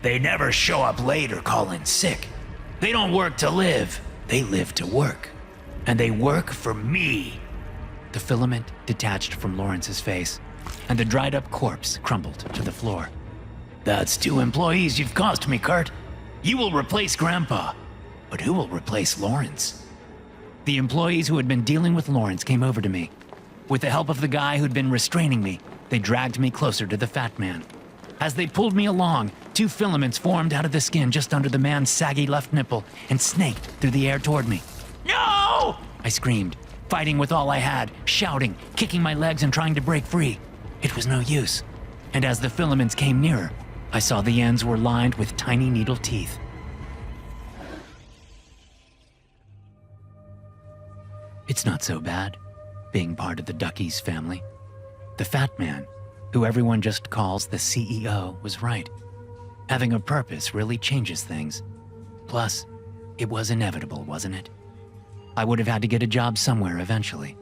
They never show up late or call in sick. They don't work to live, they live to work. And they work for me. The filament detached from Lawrence's face, and the dried up corpse crumbled to the floor. That's 2 employees you've cost me, Kurt. You will replace Grandpa, but who will replace Lawrence? The employees who had been dealing with Lawrence came over to me. With the help of the guy who'd been restraining me, they dragged me closer to the fat man. As they pulled me along, 2 filaments formed out of the skin just under the man's saggy left nipple and snaked through the air toward me. No! I screamed, fighting with all I had, shouting, kicking my legs and trying to break free. It was no use. And as the filaments came nearer, I saw the ends were lined with tiny needle teeth. It's not so bad, being part of the Ducky's family. The fat man, who everyone just calls the CEO, was right. Having a purpose really changes things. Plus, it was inevitable, wasn't it? I would have had to get a job somewhere eventually.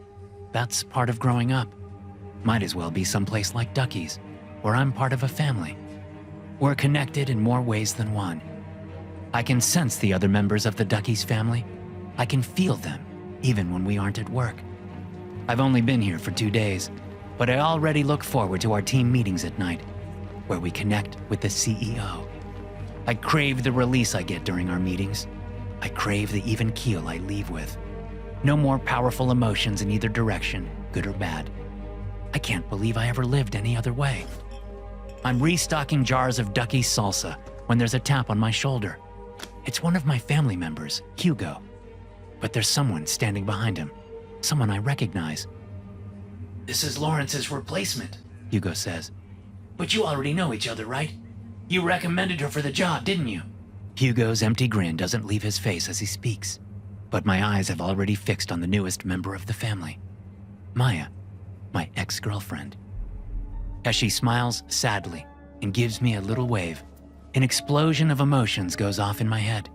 That's part of growing up. Might as well be someplace like Ducky's. where I'm part of a family. We're connected in more ways than one. I can sense the other members of the Duckies family. I can feel them, even when we aren't at work. I've only been here for 2 days, but I already look forward to our team meetings at night, where we connect with the CEO. I crave the release I get during our meetings. I crave the even keel I leave with. No more powerful emotions in either direction, good or bad. I can't believe I ever lived any other way. I'm restocking jars of Ducky's salsa when there's a tap on my shoulder. It's one of my family members, Hugo. But there's someone standing behind him, someone I recognize. This is Lawrence's replacement, Hugo says. but you already know each other, right? You recommended her for the job, didn't you? Hugo's empty grin doesn't leave his face as he speaks, but my eyes have already fixed on the newest member of the family, Maya, my ex-girlfriend. As she smiles sadly and gives me a little wave, an explosion of emotions goes off in my head.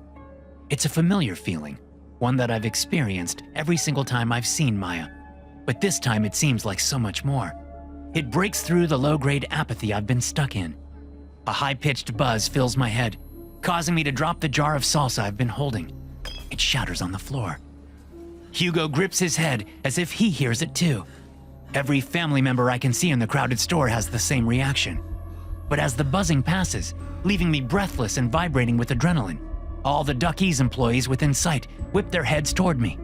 It's a familiar feeling, one that I've experienced every single time I've seen Maya, but this time it seems like so much more. It breaks through the low-grade apathy I've been stuck in. A high-pitched buzz fills my head, causing me to drop the jar of salsa I've been holding. It shatters on the floor. Hugo grips his head as if he hears it too. Every family member I can see in the crowded store has the same reaction. But as the buzzing passes, leaving me breathless and vibrating with adrenaline, all the Duckies employees within sight whip their heads toward me.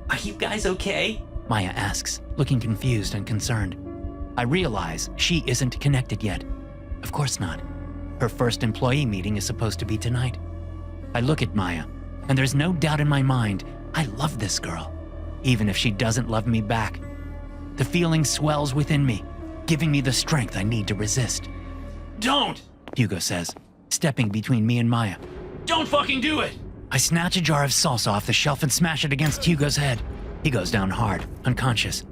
Are you guys okay? Maya asks, looking confused and concerned. I realize she isn't connected yet. Of course not. Her first employee meeting is supposed to be tonight. I look at Maya, and there's no doubt in my mind I love this girl, even if she doesn't love me back. The feeling swells within me, giving me the strength I need to resist. Don't! Hugo says, stepping between me and Maya. Don't fucking do it! I snatch a jar of salsa off the shelf and smash it against Hugo's head. He goes down hard, unconscious.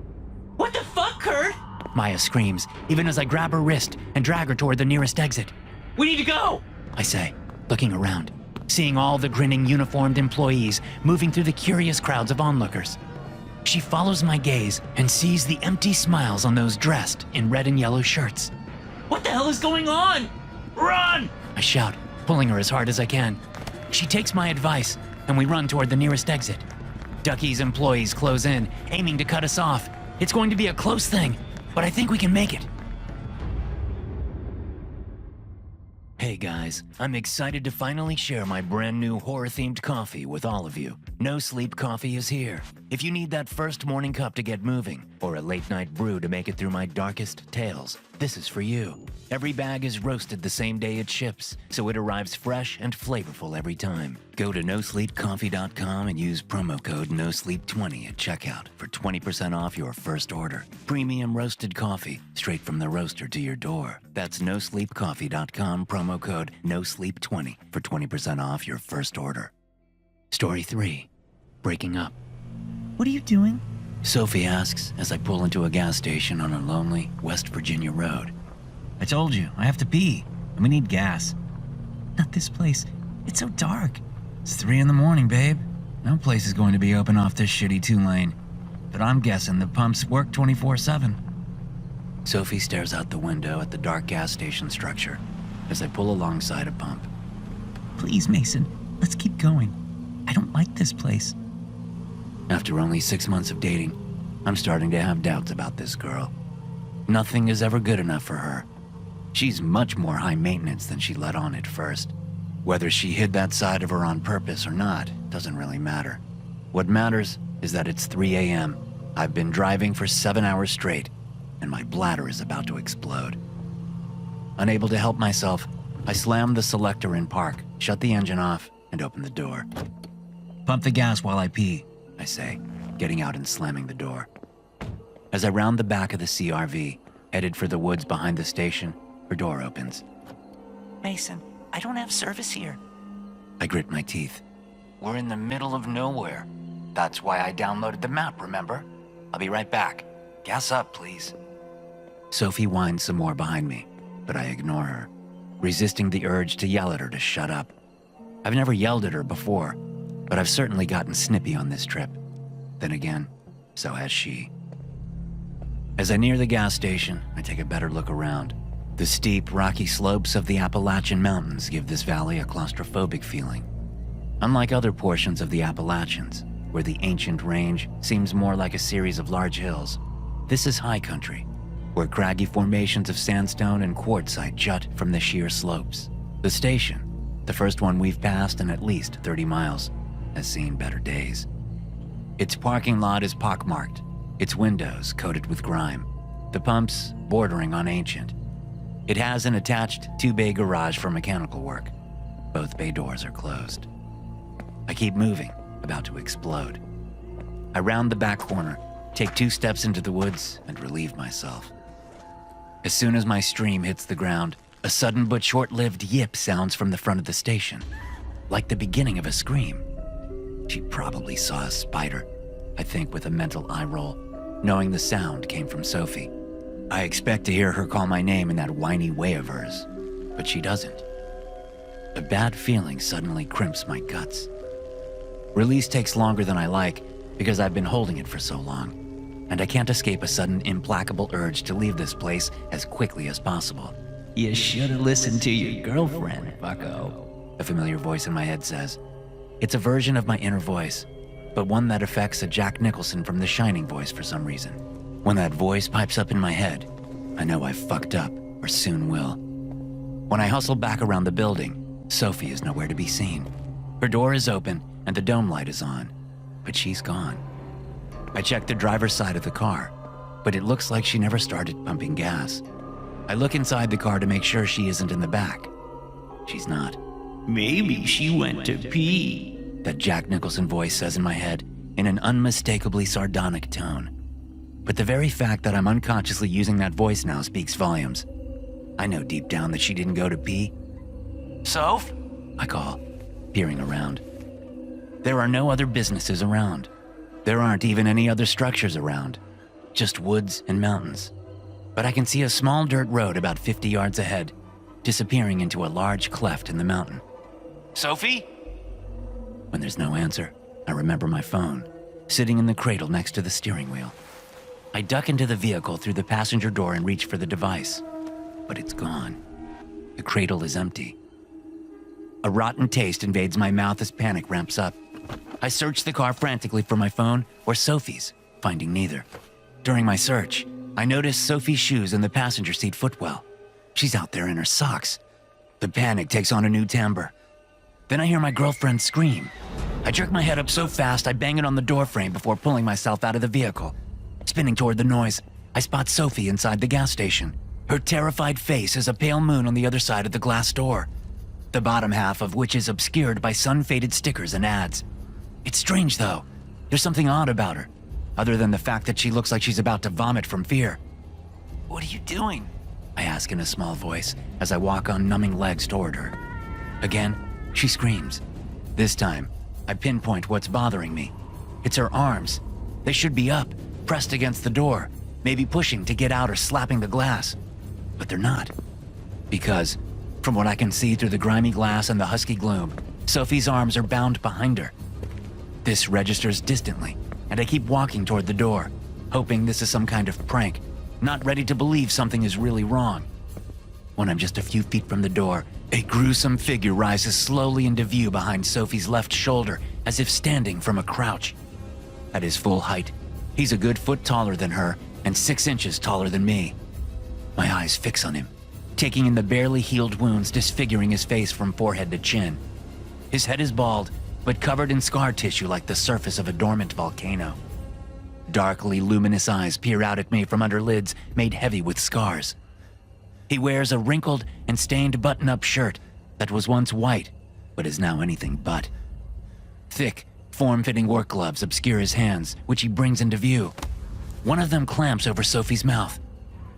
What the fuck, Kurt? Maya screams, even as I grab her wrist and drag her toward the nearest exit. We need to go! I say, looking around, seeing all the grinning uniformed employees moving through the curious crowds of onlookers. She follows my gaze and sees the empty smiles on those dressed in red and yellow shirts. What the hell is going on? Run! I shout, pulling her as hard as I can. She takes my advice, and we run toward the nearest exit. Ducky's employees close in, aiming to cut us off. It's going to be a close thing, but I think we can make it. Hey guys, I'm excited to finally share my brand new horror-themed coffee with all of you. No Sleep Coffee is here. If you need that first morning cup to get moving, or a late-night brew to make it through my darkest tales, this is for you. Every bag is roasted the same day it ships, so it arrives fresh and flavorful every time. Go to nosleepcoffee.com and use promo code NOSLEEP20 at checkout for 20% off your first order. Premium roasted coffee, straight from the roaster to your door. That's nosleepcoffee.com, promo code NOSLEEP20 for 20% off your first order. Story 3. Breaking up. What are you doing? Sophie asks as I pull into a gas station on a lonely West Virginia road. I told you, I have to pee, and we need gas. Not this place. It's so dark. It's 3 a.m, babe. No place is going to be open off this shitty 2-lane. But I'm guessing the pumps work 24/7. Sophie stares out the window at the dark gas station structure as I pull alongside a pump. Please, Mason, let's keep going. I don't like this place. After only 6 months of dating, I'm starting to have doubts about this girl. Nothing is ever good enough for her. She's much more high maintenance than she let on at first. Whether she hid that side of her on purpose or not doesn't really matter. What matters is that it's 3 a.m. I've been driving for 7 hours straight, and my bladder is about to explode. Unable to help myself, I slam the selector in park, shut the engine off, and open the door. Pump the gas while I pee. I say, getting out and slamming the door. As I round the back of the CRV, headed for the woods behind the station, her door opens. Mason, I don't have service here. I grit my teeth. We're in the middle of nowhere. That's why I downloaded the map, remember? I'll be right back. Gas up, please. Sophie whines some more behind me, but I ignore her, resisting the urge to yell at her to shut up. I've never yelled at her before, but I've certainly gotten snippy on this trip. Then again, so has she. As I near the gas station, I take a better look around. The steep, rocky slopes of the Appalachian Mountains give this valley a claustrophobic feeling. Unlike other portions of the Appalachians, where the ancient range seems more like a series of large hills, this is high country, where craggy formations of sandstone and quartzite jut from the sheer slopes. The station, the first one we've passed in at least 30 miles, has seen better days. Its parking lot is pockmarked, its windows coated with grime, the pumps bordering on ancient. It has an attached two-bay garage for mechanical work. Both bay doors are closed. I keep moving, about to explode. I round the back corner, take 2 steps into the woods, and relieve myself. As soon as my stream hits the ground, a sudden but short-lived yip sounds from the front of the station, like the beginning of a scream. She probably saw a spider, I think with a mental eye roll, knowing the sound came from Sophie. I expect to hear her call my name in that whiny way of hers, but she doesn't. A bad feeling suddenly crimps my guts. Release takes longer than I like because I've been holding it for so long, and I can't escape a sudden implacable urge to leave this place as quickly as possible. You should have listened to your girlfriend, bucko. A familiar voice in my head says. It's a version of my inner voice, but one that affects a Jack Nicholson from The Shining voice for some reason. When that voice pipes up in my head, I know I've fucked up, or soon will. When I hustle back around the building, Sophie is nowhere to be seen. Her door is open and the dome light is on, but she's gone. I check the driver's side of the car, but it looks like she never started pumping gas. I look inside the car to make sure she isn't in the back. She's not. Maybe she went to pee. That Jack Nicholson voice says in my head in an unmistakably sardonic tone. But the very fact that I'm unconsciously using that voice now speaks volumes. I know deep down that she didn't go to pee. Soph? I call, peering around. There are no other businesses around. There aren't even any other structures around. Just woods and mountains. But I can see a small dirt road about 50 yards ahead, disappearing into a large cleft in the mountain. Sophie? When there's no answer, I remember my phone, sitting in the cradle next to the steering wheel. I duck into the vehicle through the passenger door and reach for the device, but it's gone. The cradle is empty. A rotten taste invades my mouth as panic ramps up. I search the car frantically for my phone or Sophie's, finding neither. During my search, I notice Sophie's shoes in the passenger seat footwell. She's out there in her socks. The panic takes on a new timbre. Then I hear my girlfriend scream. I jerk my head up so fast I bang it on the doorframe before pulling myself out of the vehicle. Spinning toward the noise, I spot Sophie inside the gas station. Her terrified face is a pale moon on the other side of the glass door, the bottom half of which is obscured by sun-faded stickers and ads. It's strange, though. There's something odd about her, other than the fact that she looks like she's about to vomit from fear. What are you doing? I ask in a small voice as I walk on numbing legs toward her. Again, she screams. This time, I pinpoint what's bothering me. It's her arms. They should be up, pressed against the door, maybe pushing to get out or slapping the glass. But they're not. Because, from what I can see through the grimy glass and the husky gloom, Sophie's arms are bound behind her. This registers distantly, and I keep walking toward the door, hoping this is some kind of prank, not ready to believe something is really wrong. When I'm just a few feet from the door, a gruesome figure rises slowly into view behind Sophie's left shoulder, as if standing from a crouch. At his full height, he's a good foot taller than her and 6 inches taller than me. My eyes fix on him, taking in the barely healed wounds disfiguring his face from forehead to chin. His head is bald, but covered in scar tissue like the surface of a dormant volcano. Darkly luminous eyes peer out at me from under lids made heavy with scars. He wears a wrinkled and stained button-up shirt that was once white, but is now anything but. Thick, form-fitting work gloves obscure his hands, which he brings into view. One of them clamps over Sophie's mouth.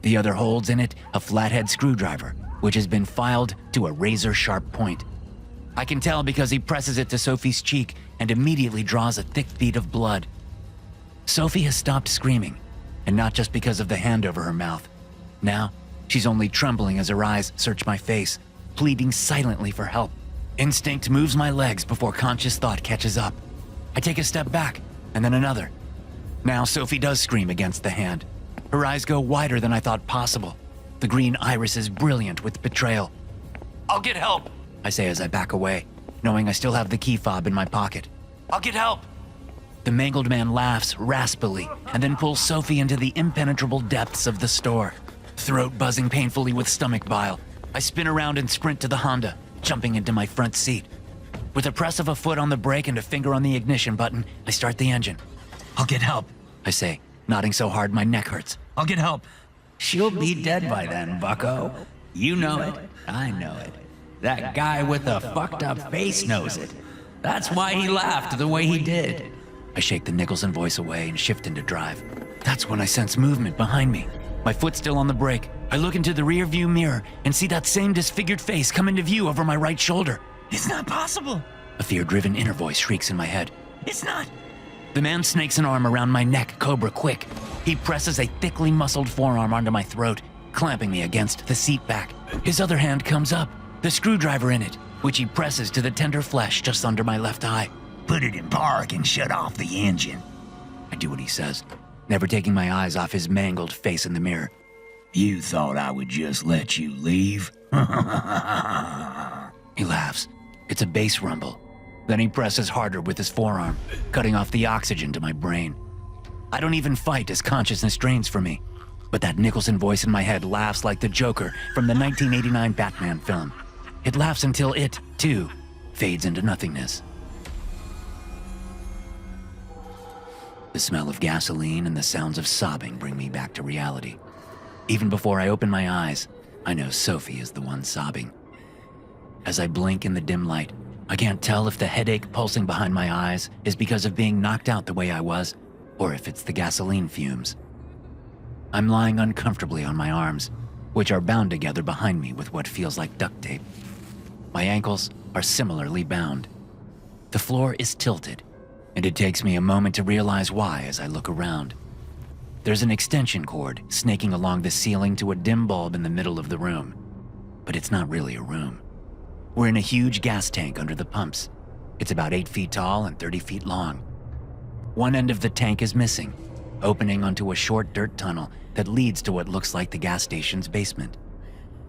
The other holds in it a flathead screwdriver, which has been filed to a razor-sharp point. I can tell because he presses it to Sophie's cheek and immediately draws a thick bead of blood. Sophie has stopped screaming, and not just because of the hand over her mouth. Now, she's only trembling as her eyes search my face, pleading silently for help. Instinct moves my legs before conscious thought catches up. I take a step back, and then another. Now Sophie does scream against the hand. Her eyes go wider than I thought possible. the green irises brilliant with betrayal. "I'll get help," I say as I back away, knowing I still have the key fob in my pocket. "I'll get help." The mangled man laughs raspily and then pulls Sophie into the impenetrable depths of the store. Throat buzzing painfully with stomach bile, I spin around and sprint to the Honda, jumping into my front seat. With a press of a foot on the brake and a finger on the ignition button, I start the engine. I'll get help. I say, nodding so hard my neck hurts. I'll get help. She'll be dead by then, bucko. You know it. I know it. That guy with the fucked up face knows it. That's why he laughed the way he did. I shake the Nicholson voice away and shift into drive. That's when I sense movement behind me. My foot still on the brake. I look into the rear view mirror and see that same disfigured face come into view over my right shoulder. It's not possible. A fear-driven inner voice shrieks in my head. It's not. The man snakes an arm around my neck, cobra quick. He presses a thickly muscled forearm onto my throat, clamping me against the seat back. His other hand comes up, the screwdriver in it, which he presses to the tender flesh just under my left eye. Put it in park and shut off the engine. I do what he says, never taking my eyes off his mangled face in the mirror. You thought I would just let you leave? He laughs. It's a bass rumble. Then he presses harder with his forearm, cutting off the oxygen to my brain. I don't even fight as consciousness drains from me. But that Nicholson voice in my head laughs like the Joker from the 1989 Batman film. It laughs until it, too, fades into nothingness. The smell of gasoline and the sounds of sobbing bring me back to reality. Even before I open my eyes, I know Sophie is the one sobbing. As I blink in the dim light, I can't tell if the headache pulsing behind my eyes is because of being knocked out the way I was, or if it's the gasoline fumes. I'm lying uncomfortably on my arms, which are bound together behind me with what feels like duct tape. My ankles are similarly bound. The floor is tilted, and it takes me a moment to realize why as I look around. There's an extension cord snaking along the ceiling to a dim bulb in the middle of the room, but it's not really a room. We're in a huge gas tank under the pumps. It's about 8 feet tall and 30 feet long. One end of the tank is missing, opening onto a short dirt tunnel that leads to what looks like the gas station's basement.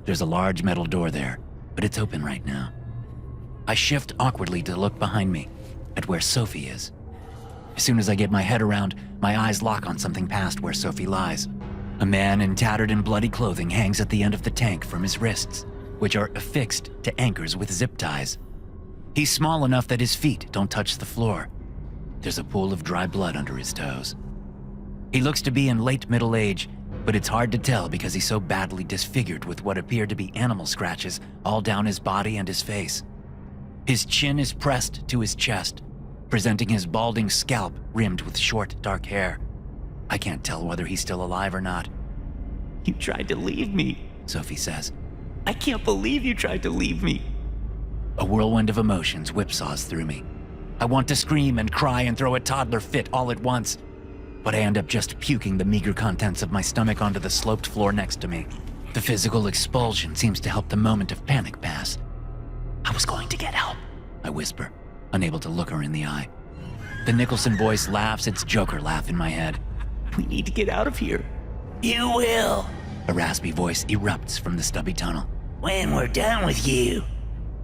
There's a large metal door there, but it's open right now. I shift awkwardly to look behind me, at where Sophie is. As soon as I get my head around, my eyes lock on something past where Sophie lies. A man in tattered and bloody clothing hangs at the end of the tank from his wrists, which are affixed to anchors with zip ties. He's small enough that his feet don't touch the floor. There's a pool of dry blood under his toes. He looks to be in late middle age, but it's hard to tell because he's so badly disfigured with what appear to be animal scratches all down his body and his face. His chin is pressed to his chest, presenting his balding scalp rimmed with short, dark hair. I can't tell whether he's still alive or not. You tried to leave me, Sophie says. I can't believe you tried to leave me. A whirlwind of emotions whipsaws through me. I want to scream and cry and throw a toddler fit all at once, but I end up just puking the meager contents of my stomach onto the sloped floor next to me. The physical expulsion seems to help the moment of panic pass. I was going to get help, I whisper, unable to look her in the eye. The Nicholson voice laughs its Joker laugh in my head. We need to get out of here. You will, A raspy voice erupts from the stubby tunnel. when we're done with you.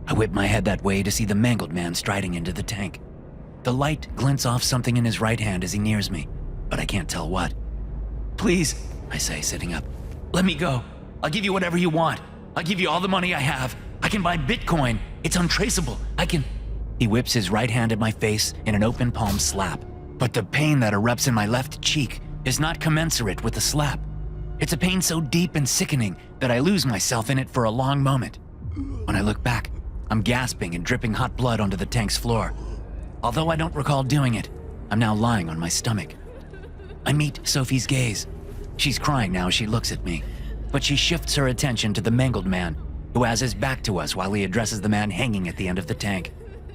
I whip my head that way to see the mangled man striding into the tank. The light glints off something in his right hand as he nears me, but I can't tell what. Please, I say, sitting up. let me go. I'll give you whatever you want. I'll give you all the money I have. I can buy Bitcoin. It's untraceable. I can... He whips his right hand at my face in an open palm slap, but the pain that erupts in my left cheek is not commensurate with the slap. It's a pain so deep and sickening that I lose myself in it for a long moment. When I look back, I'm gasping and dripping hot blood onto the tank's floor. Although I don't recall doing it, I'm now lying on my stomach. I meet Sophie's gaze. She's crying now as she looks at me, but she shifts her attention to the mangled man, who has his back to us while he addresses the man hanging at the end of the tank.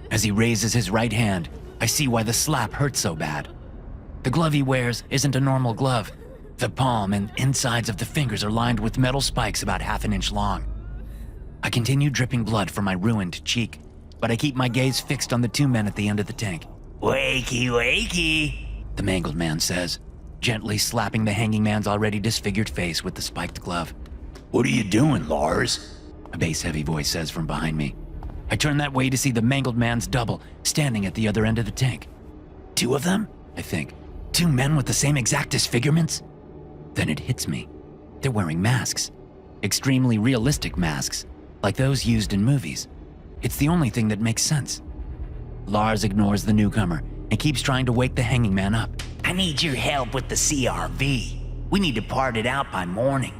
As he raises his right hand, I see why the slap hurt so bad. The glove he wears isn't a normal glove. The palm and insides of the fingers are lined with metal spikes about half an inch long. I continue dripping blood from my ruined cheek, but I keep my gaze fixed on the two men at the end of the tank. Wakey, wakey. The mangled man says, gently slapping the hanging man's already disfigured face with the spiked glove. What are you doing, Lars? A bass-heavy voice says from behind me. I turn that way to see the mangled man's double standing at the other end of the tank. 2 of them? I think. 2 men with the same exact disfigurements? Then it hits me. They're wearing masks. Extremely realistic masks, like those used in movies. It's the only thing that makes sense. Lars ignores the newcomer and keeps trying to wake the hanging man up. I need your help with the CRV. We need to part it out by morning.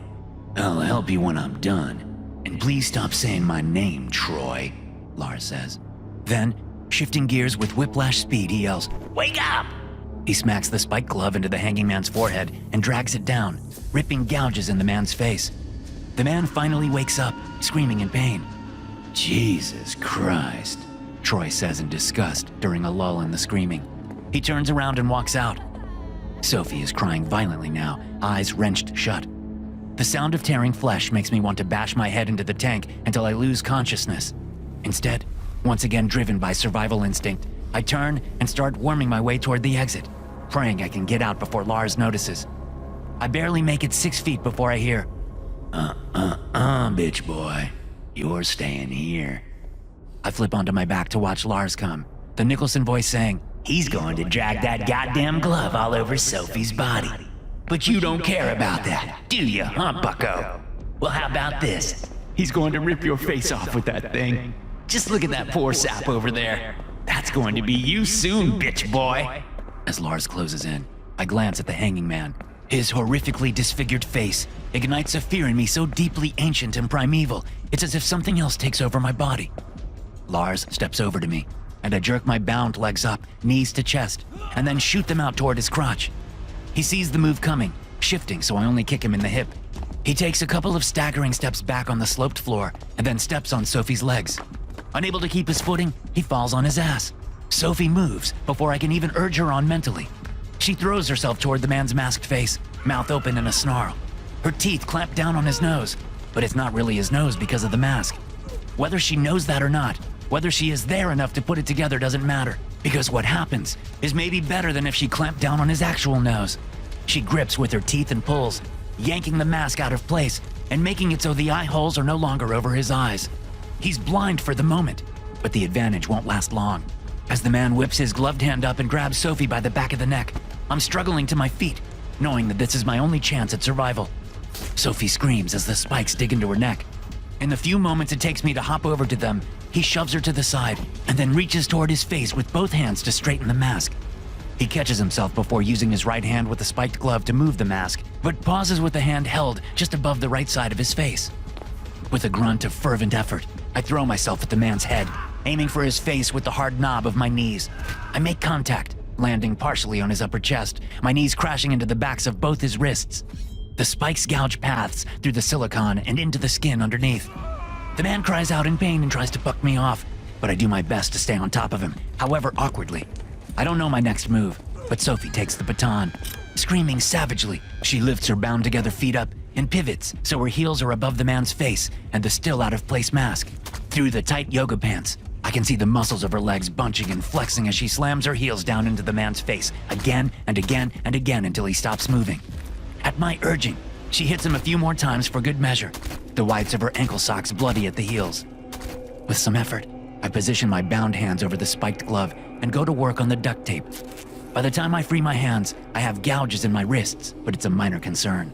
I'll help you when I'm done. And please stop saying my name, Troy, Lars says. Then, shifting gears with whiplash speed, he yells, Wake up! He smacks the spiked glove into the hanging man's forehead and drags it down, ripping gouges in the man's face. The man finally wakes up, screaming in pain. Jesus Christ, Troy says in disgust during a lull in the screaming. He turns around and walks out. Sophie is crying violently now, eyes wrenched shut. The sound of tearing flesh makes me want to bash my head into the tank until I lose consciousness. Instead, once again driven by survival instinct, I turn and start worming my way toward the exit, praying I can get out before Lars notices. I barely make it 6 feet before I hear, bitch boy. You're staying here. I flip onto my back to watch Lars come, the Nicholson voice saying, He's going to drag that goddamn glove all over Sophie's body. But you don't care about that, do you, huh, bucko? Well, how about this? He's going to rip your face off with that thing. Just look at that poor sap over there. That's going to be you soon, bitch boy. As Lars closes in, I glance at the hanging man. His horrifically disfigured face ignites a fear in me so deeply ancient and primeval, it's as if something else takes over my body. Lars steps over to me, and I jerk my bound legs up, knees to chest, and then shoot them out toward his crotch. He sees the move coming, shifting so I only kick him in the hip. He takes a couple of staggering steps back on the sloped floor, and then steps on Sophie's legs. Unable to keep his footing, he falls on his ass. Sophie moves before I can even urge her on mentally. She throws herself toward the man's masked face, mouth open in a snarl. Her teeth clamp down on his nose, but it's not really his nose because of the mask. Whether she knows that or not, whether she is there enough to put it together doesn't matter, because what happens is maybe better than if she clamped down on his actual nose. She grips with her teeth and pulls, yanking the mask out of place and making it so the eye holes are no longer over his eyes. He's blind for the moment, but the advantage won't last long. As the man whips his gloved hand up and grabs Sophie by the back of the neck, I'm struggling to my feet, knowing that this is my only chance at survival. Sophie screams as the spikes dig into her neck. In the few moments it takes me to hop over to them, he shoves her to the side and then reaches toward his face with both hands to straighten the mask. He catches himself before using his right hand with the spiked glove to move the mask, but pauses with the hand held just above the right side of his face. With a grunt of fervent effort, I throw myself at the man's head, aiming for his face with the hard knob of my knees. I make contact, landing partially on his upper chest, my knees crashing into the backs of both his wrists. The spikes gouge paths through the silicone and into the skin underneath. The man cries out in pain and tries to buck me off, but I do my best to stay on top of him, however awkwardly. I don't know my next move, but Sophie takes the baton. Screaming savagely, she lifts her bound together feet up and pivots so her heels are above the man's face and the still out of place mask. Through the tight yoga pants, I can see the muscles of her legs bunching and flexing as she slams her heels down into the man's face again and again and again until he stops moving. At my urging, she hits him a few more times for good measure, the whites of her ankle socks bloody at the heels. With some effort, I position my bound hands over the spiked glove and go to work on the duct tape. By the time I free my hands, I have gouges in my wrists, but it's a minor concern.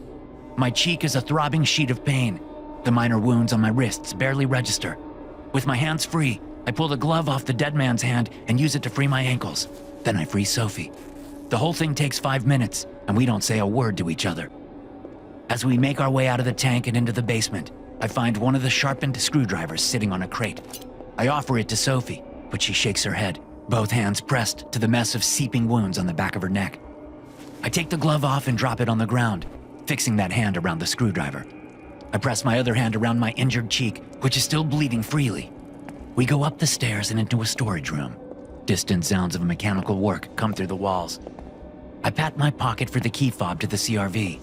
My cheek is a throbbing sheet of pain. The minor wounds on my wrists barely register. With my hands free, I pull the glove off the dead man's hand and use it to free my ankles. Then I free Sophie. The whole thing takes 5 minutes, and we don't say a word to each other. As we make our way out of the tank and into the basement, I find one of the sharpened screwdrivers sitting on a crate. I offer it to Sophie, but she shakes her head, both hands pressed to the mess of seeping wounds on the back of her neck. I take the glove off and drop it on the ground, fixing that hand around the screwdriver. I press my other hand around my injured cheek, which is still bleeding freely. We go up the stairs and into a storage room. Distant sounds of mechanical work come through the walls. I pat my pocket for the key fob to the CRV.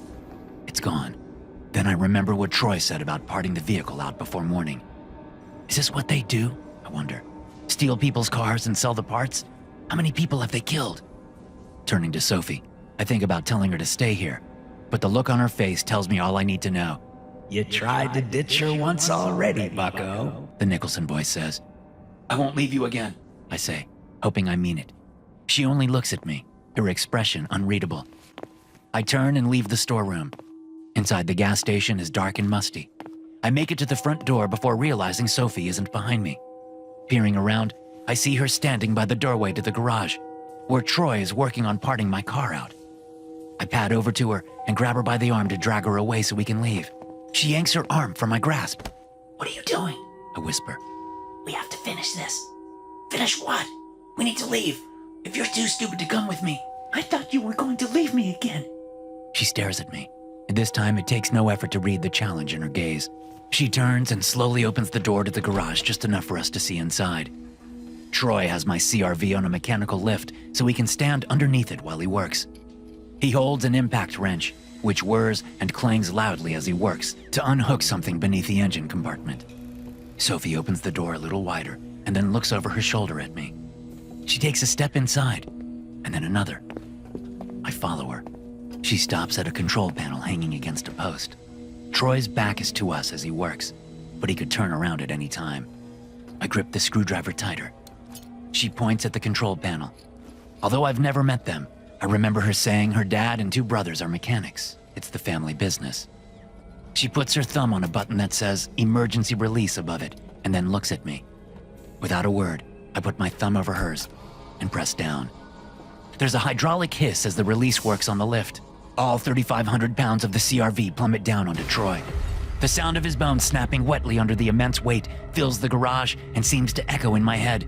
It's gone. Then I remember what Troy said about parting the vehicle out before morning. Is this what they do? I wonder. Steal people's cars and sell the parts? How many people have they killed? Turning to Sophie, I think about telling her to stay here, but the look on her face tells me all I need to know. You tried to ditch her once already, bucko, the Nicholson voice says. I won't leave you again. I say, hoping I mean it. She only looks at me, her expression unreadable. I turn and leave the storeroom. Inside the gas station is dark and musty. I make it to the front door before realizing Sophie isn't behind me. Peering around, I see her standing by the doorway to the garage, where Troy is working on parting my car out. I pad over to her and grab her by the arm to drag her away so we can leave. She yanks her arm from my grasp. What are you doing? I whisper. We have to finish this. Finish what? We need to leave. If you're too stupid to come with me, I thought you were going to leave me again. She stares at me, and this time it takes no effort to read the challenge in her gaze. She turns and slowly opens the door to the garage just enough for us to see inside. Troy has my CRV on a mechanical lift so he can stand underneath it while he works. He holds an impact wrench, which whirs and clangs loudly as he works to unhook something beneath the engine compartment. Sophie opens the door a little wider and then looks over her shoulder at me. She takes a step inside, and then another. I follow her. She stops at a control panel hanging against a post. Troy's back is to us as he works, but he could turn around at any time. I grip the screwdriver tighter. She points at the control panel. Although I've never met them, I remember her saying her dad and 2 brothers are mechanics. It's the family business. She puts her thumb on a button that says emergency release above it and then looks at me. Without a word, I put my thumb over hers and press down. There's a hydraulic hiss as the release works on the lift. All 3,500 pounds of the CRV plummet down onto Troy. The sound of his bones snapping wetly under the immense weight fills the garage and seems to echo in my head.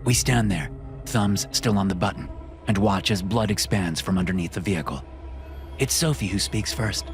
We stand there, thumbs still on the button, and watch as blood expands from underneath the vehicle. It's Sophie who speaks first.